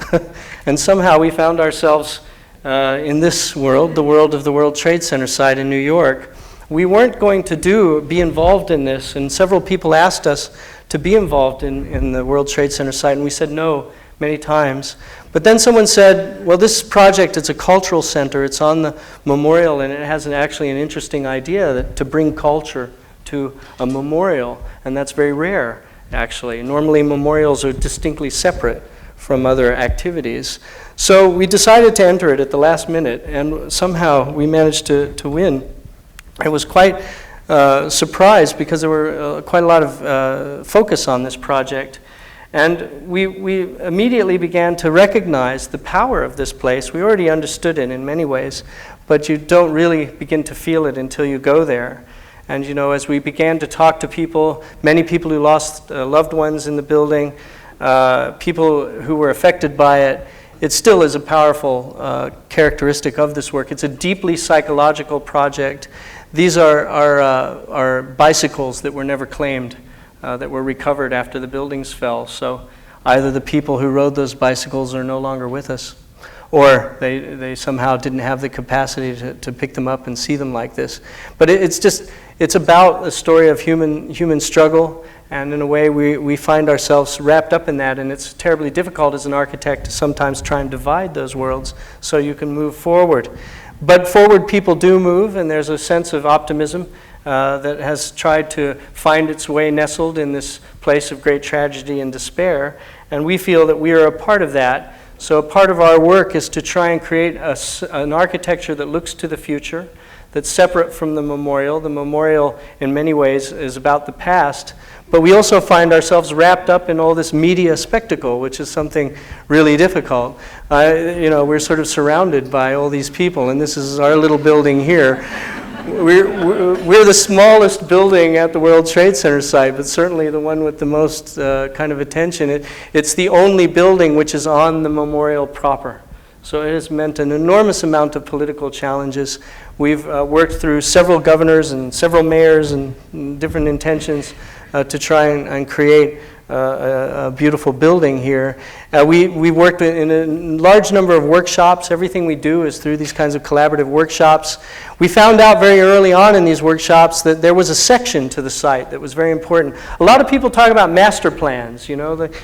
and somehow we found ourselves in this world, the world of the World Trade Center site in New York. We weren't going to be involved in this, and several people asked us to be involved in the World Trade Center site, and we said no many times. But then someone said, well, this project, it's a cultural center, it's on the memorial, and it has actually an interesting idea to bring culture to a memorial, and that's very rare, actually. Normally memorials are distinctly separate from other activities. So we decided to enter it at the last minute, and somehow we managed to win. I was quite surprised because there were quite a lot of focus on this project. And we immediately began to recognize the power of this place. We already understood it in many ways, but you don't really begin to feel it until you go there. And as we began to talk to people, many people who lost loved ones in the building, people who were affected by it, it still is a powerful characteristic of this work. It's a deeply psychological project. These are bicycles that were never claimed, that were recovered after the buildings fell. So either the people who rode those bicycles are no longer with us, or they somehow didn't have the capacity to pick them up and see them like this. But it's about a story of human struggle And in a way, we find ourselves wrapped up in that, and it's terribly difficult as an architect to sometimes try and divide those worlds so you can move forward. But forward people do move, and there's a sense of optimism that has tried to find its way nestled in this place of great tragedy and despair. And we feel that we are a part of that. So a part of our work is to try and create an architecture that looks to the future, that's separate from the memorial. The memorial, in many ways, is about the past. But we also find ourselves wrapped up in all this media spectacle, which is something really difficult. We're sort of surrounded by all these people, and this is our little building here. We're the smallest building at the World Trade Center site, but certainly the one with the most kind of attention. It's the only building which is on the memorial proper. So it has meant an enormous amount of political challenges. We've worked through several governors and several mayors and different intentions to try and create a beautiful building here. We worked in a large number of workshops. Everything we do is through these kinds of collaborative workshops. We found out very early on in these workshops that there was a section to the site that was very important. A lot of people talk about master plans,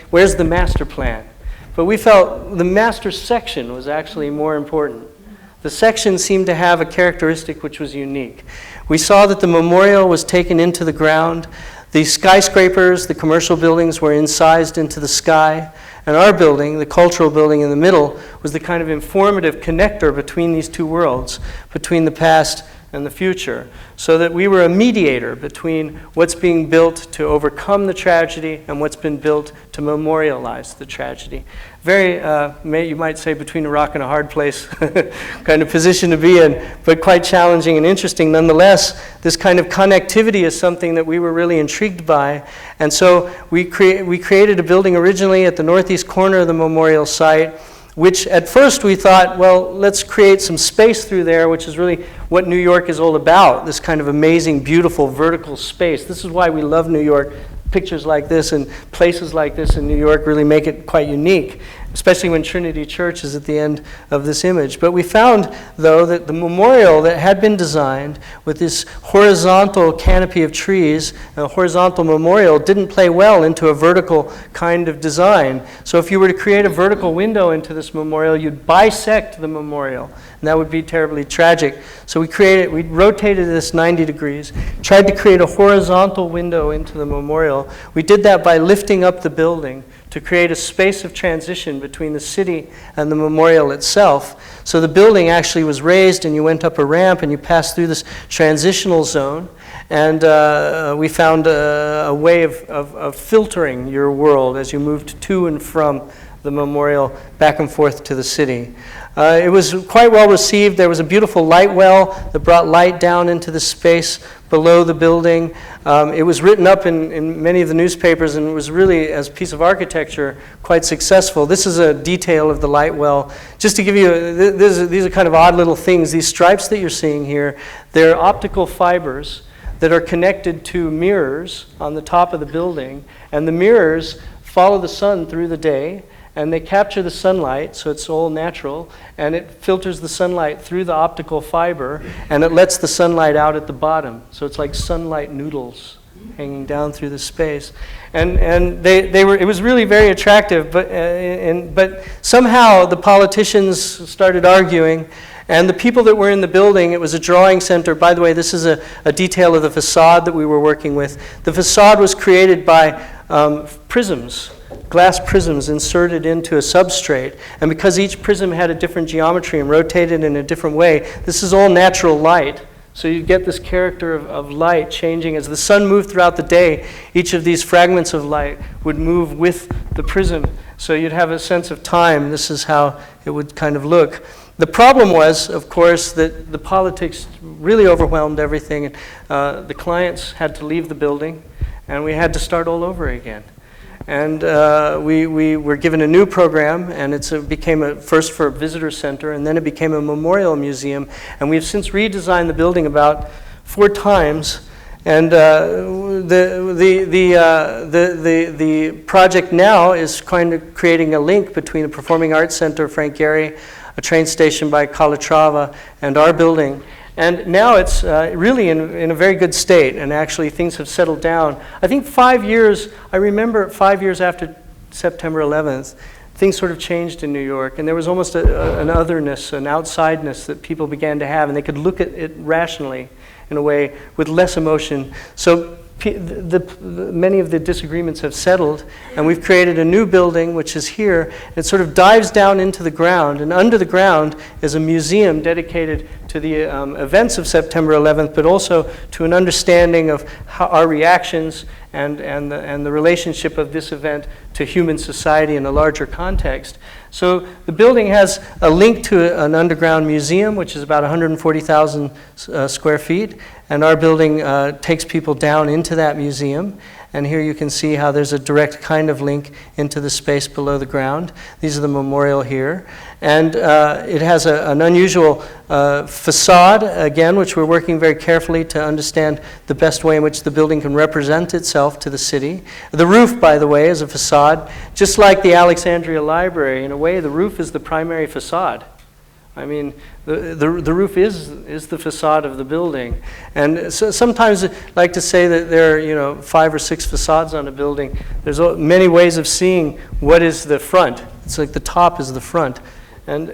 where's the master plan? But we felt the master section was actually more important. The section seemed to have a characteristic which was unique. We saw that the memorial was taken into the ground. The skyscrapers, the commercial buildings were incised into the sky. And our building, the cultural building in the middle, was the kind of informative connector between these two worlds, between the past and the future, so that we were a mediator between what's being built to overcome the tragedy and what's been built to memorialize the tragedy. Very, you might say, between a rock and a hard place kind of position to be in, but quite challenging and interesting nonetheless. This kind of connectivity is something that we were really intrigued by, and so we created a building originally at the northeast corner of the memorial site, which at first we thought, well, let's create some space through there, which is really what New York is all about, this kind of amazing, beautiful, vertical space. This is why we love New York. Pictures like this and places like this in New York really make it quite unique, especially when Trinity Church is at the end of this image. But we found, though, that the memorial that had been designed with this horizontal canopy of trees, a horizontal memorial, didn't play well into a vertical kind of design. So if you were to create a vertical window into this memorial, you'd bisect the memorial, and that would be terribly tragic. So we rotated this 90 degrees, tried to create a horizontal window into the memorial. We did that by lifting up the building to create a space of transition between the city and the memorial itself. So the building actually was raised, and you went up a ramp and you passed through this transitional zone. And we found a way of filtering your world as you moved to and from the memorial back and forth to the city. It was quite well received. There was a beautiful light well that brought light down into the space below the building. It was written up in many of the newspapers, and it was really, as a piece of architecture, quite successful. This is a detail of the light well. Just to give you, these are kind of odd little things. These stripes that you're seeing here, they're optical fibers that are connected to mirrors on the top of the building, and the mirrors follow the sun through the day, and they capture the sunlight, so it's all natural, and it filters the sunlight through the optical fiber, and it lets the sunlight out at the bottom. So it's like sunlight noodles hanging down through the space. And it was really very attractive, but somehow the politicians started arguing, and the people that were in the building, it was a drawing center. By the way, this is a detail of the facade that we were working with. The facade was created by prisms, glass prisms inserted into a substrate. And because each prism had a different geometry and rotated in a different way, this is all natural light. So you get this character of light changing. As the sun moved throughout the day, each of these fragments of light would move with the prism. So you'd have a sense of time. This is how it would kind of look. The problem was, of course, that the politics really overwhelmed everything. The clients had to leave the building, and we had to start all over again. And we were given a new program, and it became first for a visitor center, and then it became a memorial museum. And we've since redesigned the building about 4 times. And the project now is kind of creating a link between the Performing Arts Center, Frank Gehry, a train station by Calatrava, and our building. And now it's really in a very good state, and actually things have settled down. I think 5 years, I remember 5 years after September 11th, things sort of changed in New York, and there was almost an otherness, an outsideness that people began to have, and they could look at it rationally in a way with less emotion. So many of the disagreements have settled, and we've created a new building, which is here. It sort of dives down into the ground, and under the ground is a museum dedicated to the events of September 11th, but also to an understanding of how our reactions and the relationship of this event to human society in a larger context. So the building has a link to an underground museum, which is about 140,000 square feet, and our building takes people down into that museum. And here you can see how there's a direct kind of link into the space below the ground. These are the memorial here. And it has an unusual facade, again, which we're working very carefully to understand the best way in which the building can represent itself to the city. The roof, by the way, is a facade. Just like the Alexandria Library, in a way, the roof is the primary facade. I mean, the roof is the facade of the building. And so sometimes I like to say that there are 5 or 6 facades on a building. There's many ways of seeing what is the front. It's like the top is the front. And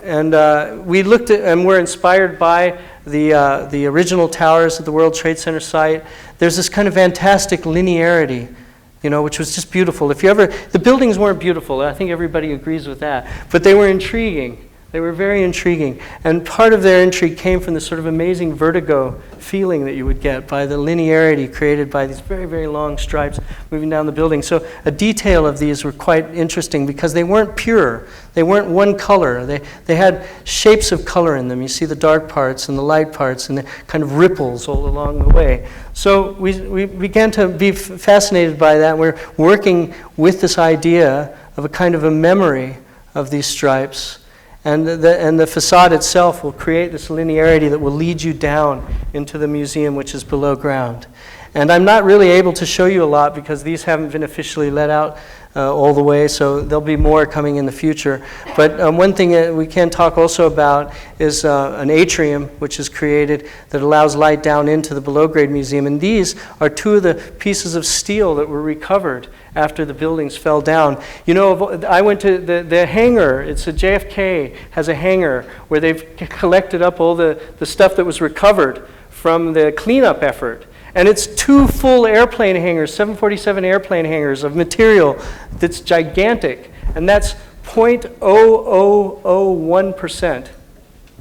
we looked at, and we're inspired by the original towers at the World Trade Center site. There's this kind of fantastic linearity, which was just beautiful. The buildings weren't beautiful. I think everybody agrees with that. But they were intriguing. They were very intriguing. And part of their intrigue came from this sort of amazing vertigo feeling that you would get by the linearity created by these very, very long stripes moving down the building. So a detail of these were quite interesting because they weren't pure. They weren't one color. They had shapes of color in them. You see the dark parts and the light parts and the kind of ripples all along the way. So we began to be fascinated by that. We're working with this idea of a kind of a memory of these stripes. And the facade itself will create this linearity that will lead you down into the museum, which is below ground. And I'm not really able to show you a lot because these haven't been officially let out all the way, so there'll be more coming in the future. But one thing that we can talk also about is an atrium, which is created that allows light down into the below-grade museum. And these are 2 of the pieces of steel that were recovered after the buildings fell down. I went to the hangar. It's a JFK has a hangar where they've collected up all the stuff that was recovered from the cleanup effort. And it's 2 full airplane hangars, 747 airplane hangars of material that's gigantic. And that's 0.0001%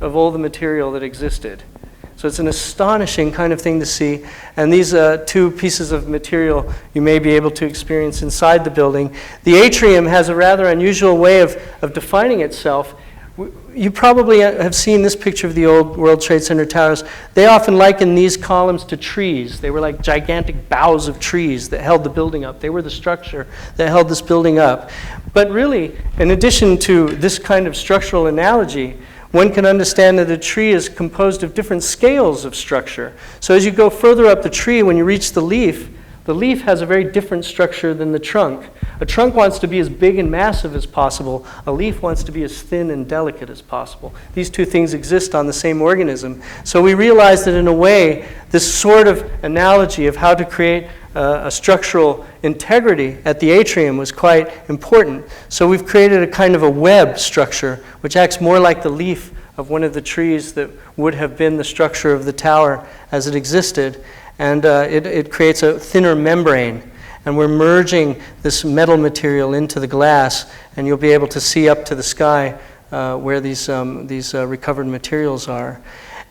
of all the material that existed. So it's an astonishing kind of thing to see. And these 2 pieces of material you may be able to experience inside the building. The atrium has a rather unusual way of defining itself. You probably have seen this picture of the old World Trade Center towers. They often liken these columns to trees. They were like gigantic boughs of trees that held the building up. They were the structure that held this building up. But really, in addition to this kind of structural analogy, one can understand that a tree is composed of different scales of structure. So as you go further up the tree, when you reach the leaf has a very different structure than the trunk. A trunk wants to be as big and massive as possible. A leaf wants to be as thin and delicate as possible. These 2 things exist on the same organism. So we realized that in a way, this sort of analogy of how to create a structural integrity at the atrium was quite important. So we've created a kind of a web structure, which acts more like the leaf of one of the trees that would have been the structure of the tower as it existed. And it creates a thinner membrane. And we're merging this metal material into the glass, and you'll be able to see up to the sky where these recovered materials are.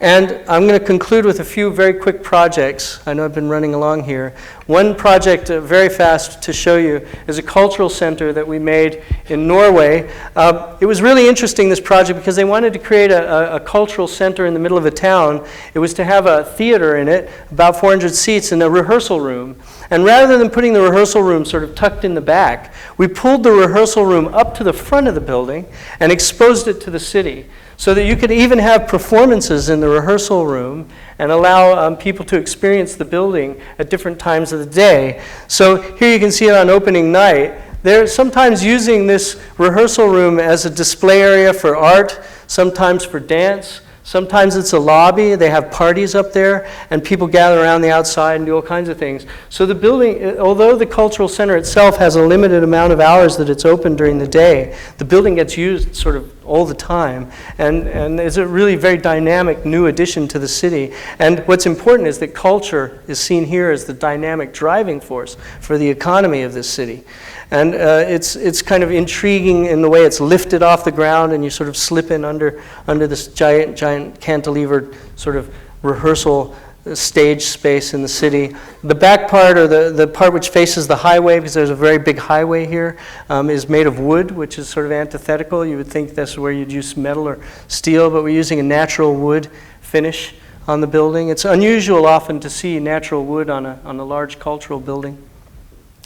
And I'm going to conclude with a few very quick projects. I know I've been running along here. One project, very fast to show you, is a cultural center that we made in Norway. It was really interesting, this project, because they wanted to create a cultural center in the middle of a town. It was to have a theater in it, about 400 seats, and a rehearsal room. And rather than putting the rehearsal room sort of tucked in the back, we pulled the rehearsal room up to the front of the building and exposed it to the city, so that you could even have performances in the rehearsal room and allow people to experience the building at different times of the day. So here you can see it on opening night. They're sometimes using this rehearsal room as a display area for art, sometimes for dance, Sometimes it's a lobby. They have parties up there, and people gather around the outside and do all kinds of things. So the building, although the cultural center itself has a limited amount of hours that it's open during the day, the building gets used sort of all the time, and is a really very dynamic new addition to the city. And what's important is that culture is seen here as the dynamic driving force for the economy of this city. And it's kind of intriguing in the way it's lifted off the ground, and you sort of slip in under this giant cantilevered sort of rehearsal stage space in the city. The back part, or the part which faces the highway, because there's a very big highway here, is made of wood, which is sort of antithetical. You would think that's where you'd use metal or steel, but we're using a natural wood finish on the building. It's unusual often to see natural wood on a large cultural building.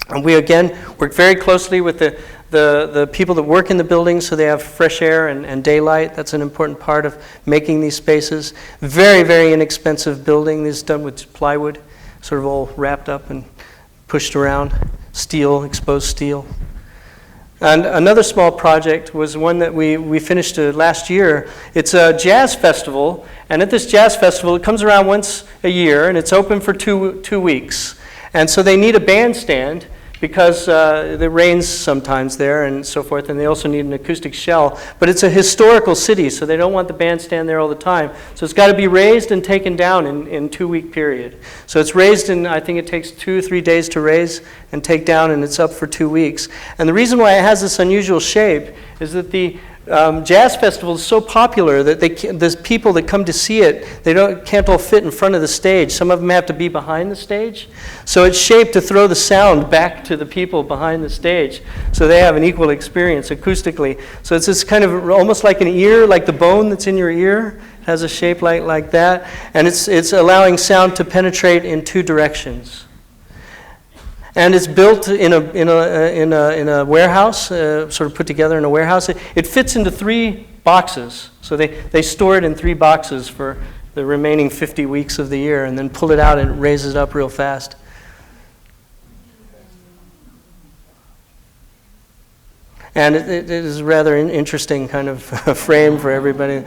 And we, again, work very closely with the people that work in the building, so they have fresh air and daylight. That's an important part of making these spaces. Very, very inexpensive building. This is done with plywood, sort of all wrapped up and pushed around. Steel, exposed steel. And another small project was one that we finished last year. It's a jazz festival, and at this jazz festival, it comes around once a year, and it's open for two weeks. And so they need a bandstand, because it rains sometimes there and so forth, and they also need an acoustic shell. But it's a historical city, so they don't want the bandstand there all the time. So it's got to be raised and taken down in 2-week period. So it's raised in, I think it takes 2 or 3 days to raise and take down, and it's up for 2 weeks. And the reason why it has this unusual shape is that the jazz festival is so popular that there's people that come to see it, can't all fit in front of the stage. Some of them have to be behind the stage. So it's shaped to throw the sound back to the people behind the stage, so they have an equal experience acoustically. So it's this kind of almost like an ear, like the bone that's in your ear. It has a shape like that, and it's allowing sound to penetrate in 2 directions. And it's built in a warehouse, sort of put together in a warehouse. It fits into 3 boxes. So they store it in 3 boxes for the remaining 50 weeks of the year, and then pull it out and raise it up real fast. And it is a rather interesting kind of frame for everybody.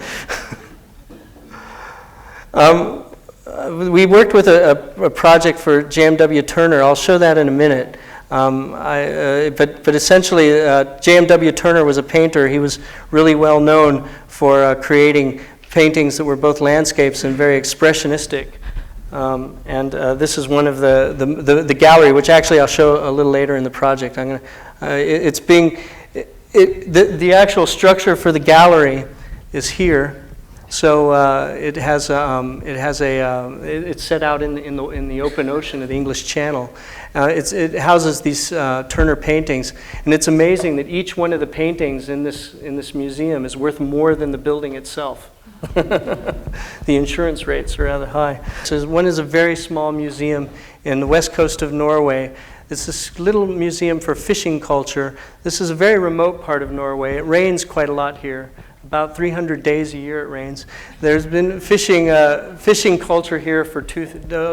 We worked with a project for Jmw Turner. I'll show that in a minute. But essentially, Jmw Turner was a painter. He was really well known for creating paintings that were both landscapes and very expressionistic. This is one of the gallery, which actually I'll show a little later in the project. The actual structure for the gallery is here. So it's set out in the open ocean of the English Channel. It houses these Turner paintings, and it's amazing that each one of the paintings in this museum is worth more than the building itself. The insurance rates are rather high. So one is a very small museum in the west coast of Norway. It's this little museum for fishing culture. This is a very remote part of Norway. It rains quite a lot here. About 300 days a year it rains. There's been fishing culture here for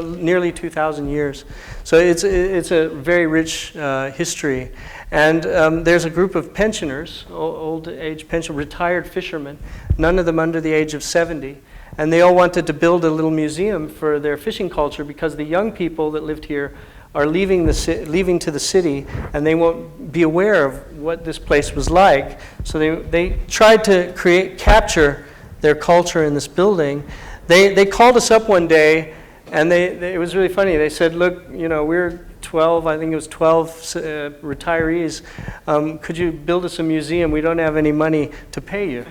nearly 2,000 years. So it's a very rich history. And there's a group of pensioners, retired fishermen, none of them under the age of 70. And they all wanted to build a little museum for their fishing culture, because the young people that lived here are leaving to the city, and they won't be aware of what this place was like. So they tried to capture their culture in this building. They called us up one day, and it was really funny. They said, "Look, we're 12. I think it was 12 retirees. Could you build us a museum? We don't have any money to pay you."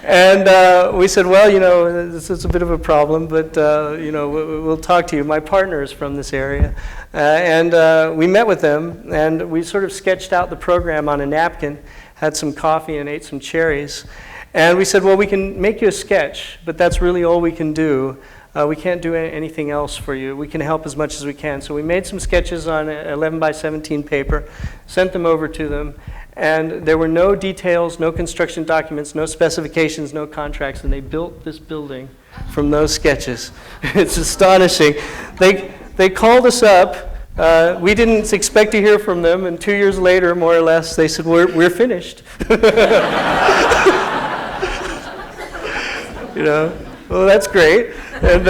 And we said, well, this is a bit of a problem, but, we'll talk to you. My partner is from this area. And we met with them, and we sort of sketched out the program on a napkin, had some coffee and ate some cherries. And we said, well, we can make you a sketch, but that's really all we can do. We can't do anything else for you. We can help as much as we can. So we made some sketches on 11 by 17 paper, sent them over to them. And there were no details, no construction documents, no specifications, no contracts, and they built this building from those sketches. It's astonishing. They called us up. We didn't expect to hear from them, and 2 years later, more or less, they said, we're finished. You know, well, that's great, and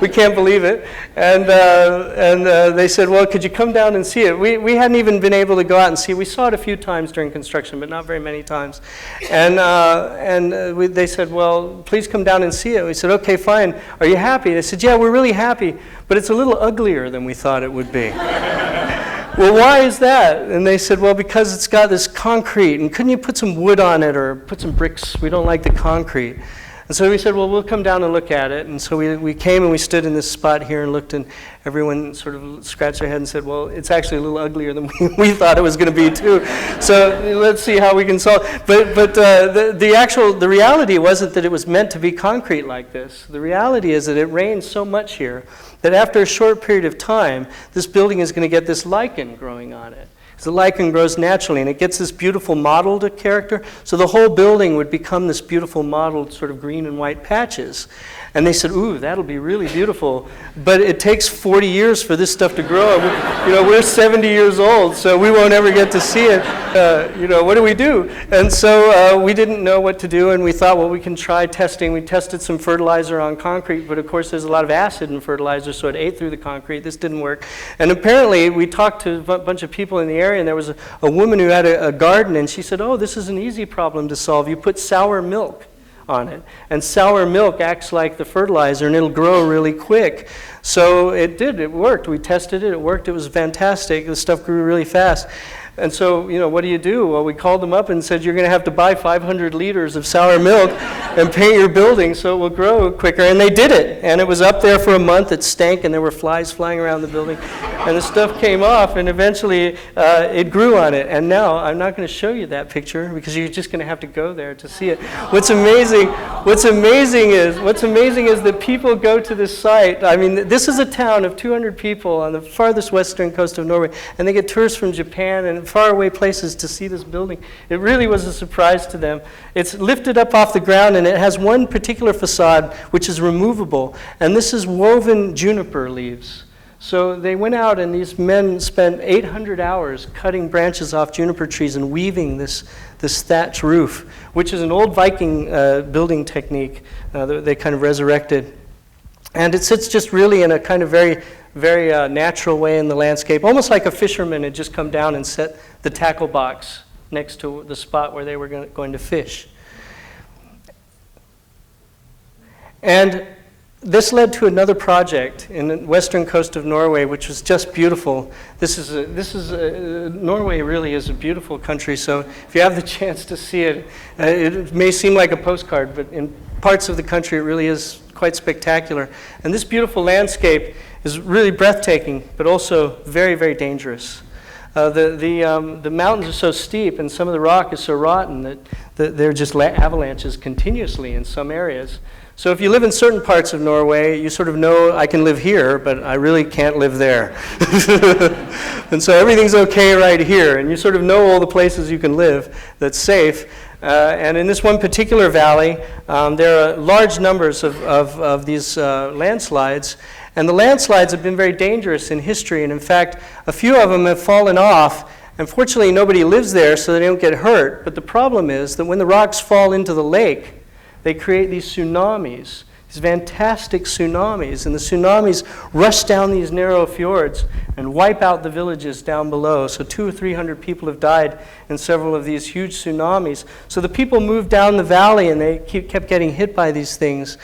we can't believe it. And they said, well, could you come down and see it? We hadn't even been able to go out and see it. We saw it a few times during construction, but not very many times. And they said, well, please come down and see it. We said, okay, fine. Are you happy? They said, yeah, we're really happy, but it's a little uglier than we thought it would be. Well, why is that? And they said, well, because it's got this concrete, and couldn't you put some wood on it or put some bricks? We don't like the concrete. And so we said, well, we'll come down and look at it. And so we came and we stood in this spot here and looked, and everyone sort of scratched their head and said, well, it's actually a little uglier than we thought it was going to be, too. So let's see how we can solve it. But the reality wasn't that it was meant to be concrete like this. The reality is that it rains so much here that after a short period of time, this building is going to get this lichen growing on it. The lichen grows naturally, and it gets this beautiful mottled character. So the whole building would become this beautiful mottled sort of green and white patches. And they said, ooh, that'll be really beautiful. But it takes 40 years for this stuff to grow. We're 70 years old, so we won't ever get to see it. What do we do? And so we didn't know what to do, and we thought, well, we can try testing. We tested some fertilizer on concrete, but of course there's a lot of acid in fertilizer, so it ate through the concrete. This didn't work. And apparently we talked to a bunch of people in the area, and there was a woman who had a garden, and she said, oh, this is an easy problem to solve. You put sour milk on it, and sour milk acts like the fertilizer, and it'll grow really quick. So it worked. We tested it, it worked, it was fantastic. The stuff grew really fast. And so, what do? Well, we called them up and said, you're going to have to buy 500 liters of sour milk and paint your building so it will grow quicker. And they did it. And it was up there for a month. It stank, and there were flies flying around the building. And the stuff came off, and eventually it grew on it. And now, I'm not going to show you that picture because you're just going to have to go there to see it. What's amazing is that people go to this site. I mean, this is a town of 200 people on the farthest western coast of Norway, and they get tourists from Japan and faraway places to see this building. It really was a surprise to them. It's lifted up off the ground, and it has one particular facade which is removable, and this is woven juniper leaves. So they went out, and these men spent 800 hours cutting branches off juniper trees and weaving this thatch roof, which is an old Viking building technique that they kind of resurrected. And it sits just really in a kind of very natural way in the landscape, almost like a fisherman had just come down and set the tackle box next to the spot where they were going to fish. And this led to another project in the western coast of Norway, which was just beautiful. Norway really is a beautiful country, so if you have the chance to see it, it may seem like a postcard, but in parts of the country it really is quite spectacular. And this beautiful landscape is really breathtaking, but also very, very dangerous. The mountains are so steep, and some of the rock is so rotten that there are just avalanches continuously in some areas. So if you live in certain parts of Norway, you sort of know, I can live here, but I really can't live there. And so everything's okay right here, and you sort of know all the places you can live that's safe. And in this one particular valley, there are large numbers of these landslides. And the landslides have been very dangerous in history. And in fact, a few of them have fallen off. And fortunately, nobody lives there, so they don't get hurt. But the problem is that when the rocks fall into the lake, they create these tsunamis, these fantastic tsunamis. And the tsunamis rush down these narrow fjords and wipe out the villages down below. So 200 or 300 people have died in several of these huge tsunamis. So the people moved down the valley, and they kept getting hit by these things.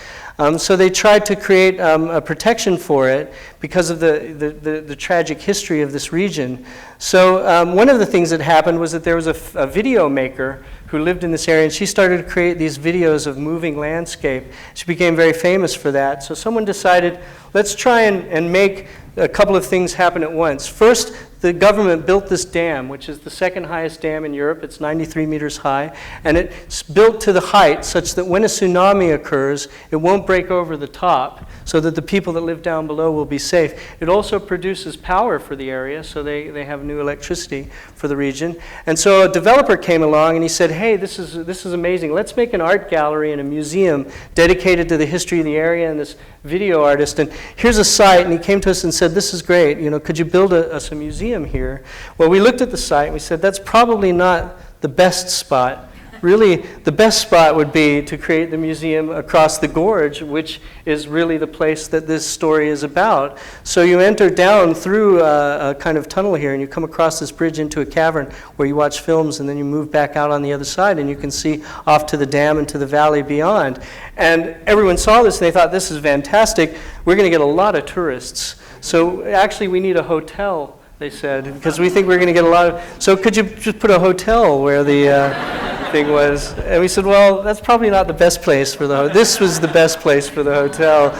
So they tried to create a protection for it because of the tragic history of this region. So one of the things that happened was that there was a video maker who lived in this area, and she started to create these videos of moving landscape. She became very famous for that. So someone decided, let's try and make a couple of things happen at once. First, the government built this dam, which is the second highest dam in Europe. It's 93 meters high, and it's built to the height such that when a tsunami occurs, it won't break over the top, so that the people that live down below will be safe. It also produces power for the area, so they have new electricity for the region. And so a developer came along, and he said, hey, this is amazing. Let's make an art gallery and a museum dedicated to the history of the area and this video artist. And here's a site, and he came to us and said, this is great. Could you build us a museum here? Well, we looked at the site, and we said, that's probably not the best spot really the best spot would be to create the museum across the gorge, which is really the place that this story is about. So you enter down through a kind of tunnel here, and you come across this bridge into a cavern where you watch films, and then you move back out on the other side, and you can see off to the dam and to the valley beyond. And everyone saw this, and they thought, this is fantastic. We're going to get a lot of tourists. So actually, we need a hotel, they said, because we think we're going to get a lot of... So could you just put a hotel where the thing was? And we said, well, that's probably not the best place for the hotel. This was the best place for the hotel.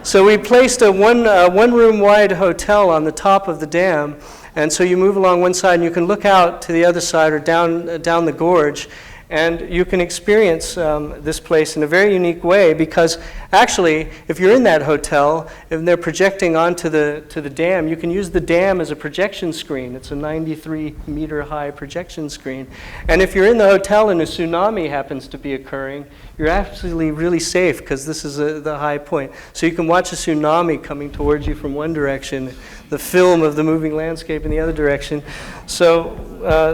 So we placed a one-room wide hotel on the top of the dam. And so you move along one side, and you can look out to the other side or down the gorge. And you can experience this place in a very unique way, because actually, if you're in that hotel and they're projecting onto the dam, you can use the dam as a projection screen. It's a 93-meter high projection screen. And if you're in the hotel and a tsunami happens to be occurring, you're absolutely really safe, because this is the high point. So you can watch a tsunami coming towards you from one direction, the film of the moving landscape in the other direction. So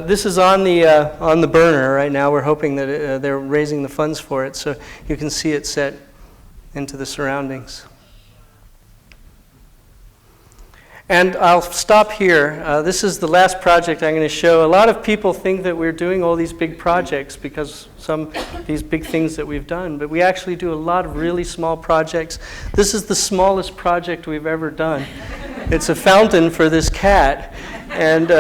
this is on the burner right now. We're hoping that they're raising the funds for it, so you can see it set into the surroundings. And I'll stop here. This is the last project I'm going to show. A lot of people think that we're doing all these big projects because these big things that we've done, but we actually do a lot of really small projects. This is the smallest project we've ever done. It's a fountain for this cat, and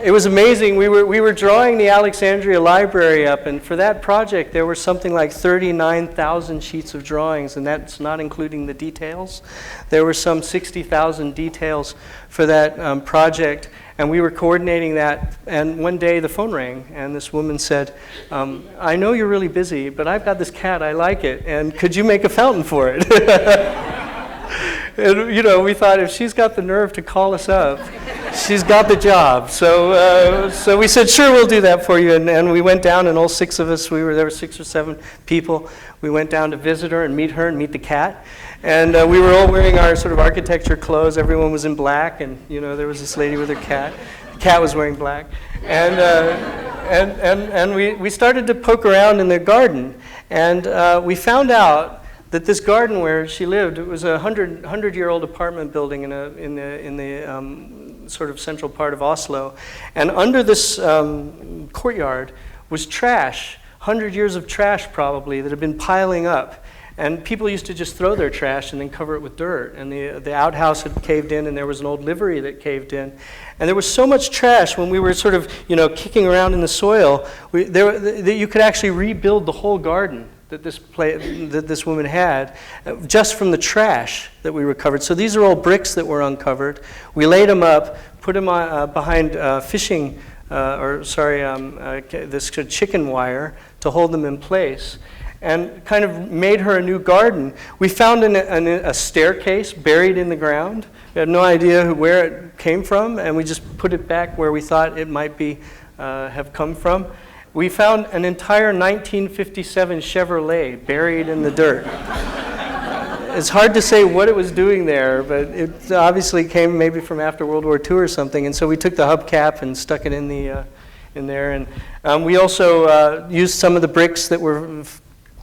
it was amazing. We were drawing the Alexandria Library up, and for that project there were something like 39,000 sheets of drawings, and that's not including the details. There were some 60,000 details for that project, and we were coordinating that, and one day the phone rang, and this woman said, I know you're really busy, but I've got this cat, I like it, and could you make a fountain for it? And, you know, we thought, if she's got the nerve to call us up, she's got the job. So we said, sure, we'll do that for you. And we went down, and all six of us, there were 6 or 7 people. We went down to visit her and meet the cat. And we were all wearing our sort of architecture clothes. Everyone was in black, and, you know, there was this lady with her cat. The cat was wearing black. And we started to poke around in their garden. And we found out that this garden where she lived, it was a 100-year-old apartment building in the sort of central part of Oslo. And under this courtyard was trash, 100 years of trash probably, that had been piling up. And people used to just throw their trash and then cover it with dirt. And the outhouse had caved in, and there was an old livery that caved in. And there was so much trash when we were sort of, you know, kicking around in the soil, that you could actually rebuild the whole garden that this woman had, just from the trash that we recovered. So these are all bricks that were uncovered. We laid them up, put them behind this chicken wire to hold them in place, and kind of made her a new garden. We found a staircase buried in the ground. We had no idea where it came from, and we just put it back where we thought it might have come from. We found an entire 1957 Chevrolet buried in the dirt. It's hard to say what it was doing there, but it obviously came maybe from after World War II or something. And so we took the hubcap and stuck it in there. And we also used some of the bricks that were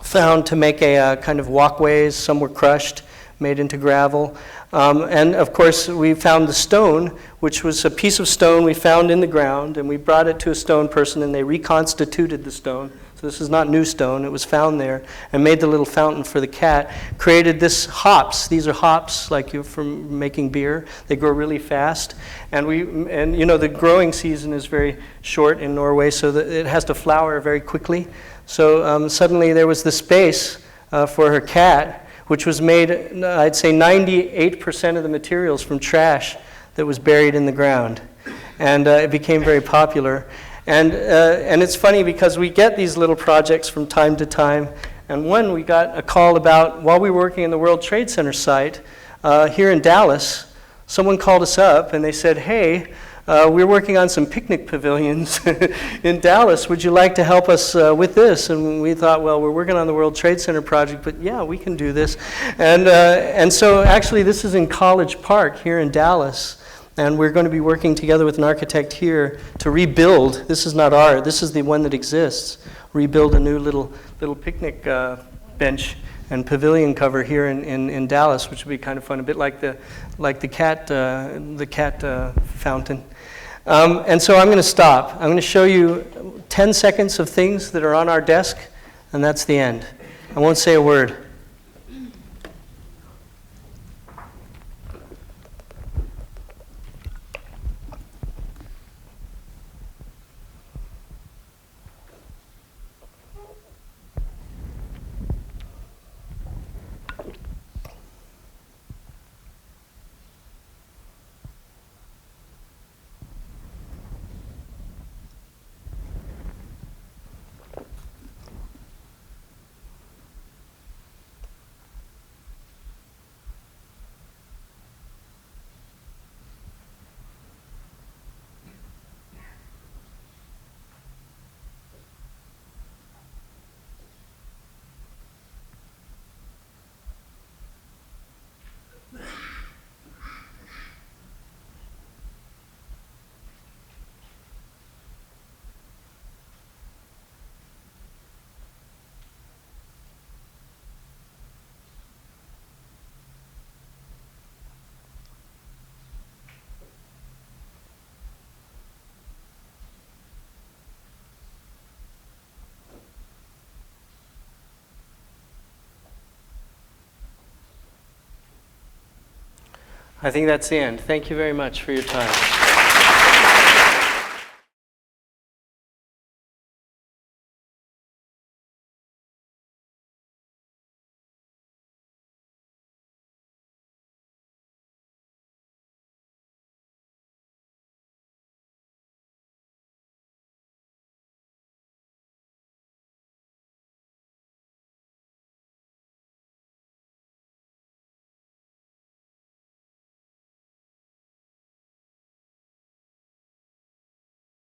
found to make a kind of walkways. Some were crushed, made into gravel. And of course, we found the stone, which was a piece of stone we found in the ground, and we brought it to a stone person, and they reconstituted the stone. So this is not new stone, it was found there, and made the little fountain for the cat. Created this hops. These are hops, like from making beer. They grow really fast. And you know, the growing season is very short in Norway, so that it has to flower very quickly. So suddenly there was the space for her cat, which was made, I'd say 98% of the materials from trash that was buried in the ground. And it became very popular. And it's funny because we get these little projects from time to time. And one we got a call about while we were working in the World Trade Center site here in Dallas. Someone called us up and they said, hey, we're working on some picnic pavilions in Dallas. Would you like to help us with this? And we thought, well, we're working on the World Trade Center project, but yeah, we can do this. And so actually this is in College Park here in Dallas. And we're going to be working together with an architect here to rebuild, this is not art, this is the one that exists, rebuild a new little picnic bench and pavilion cover here in Dallas, which would be kind of fun, a bit like the cat fountain. And so I'm going to stop. I'm going to show you 10 seconds of things that are on our desk, and that's the end. I won't say a word. I think that's the end. Thank you very much for your time.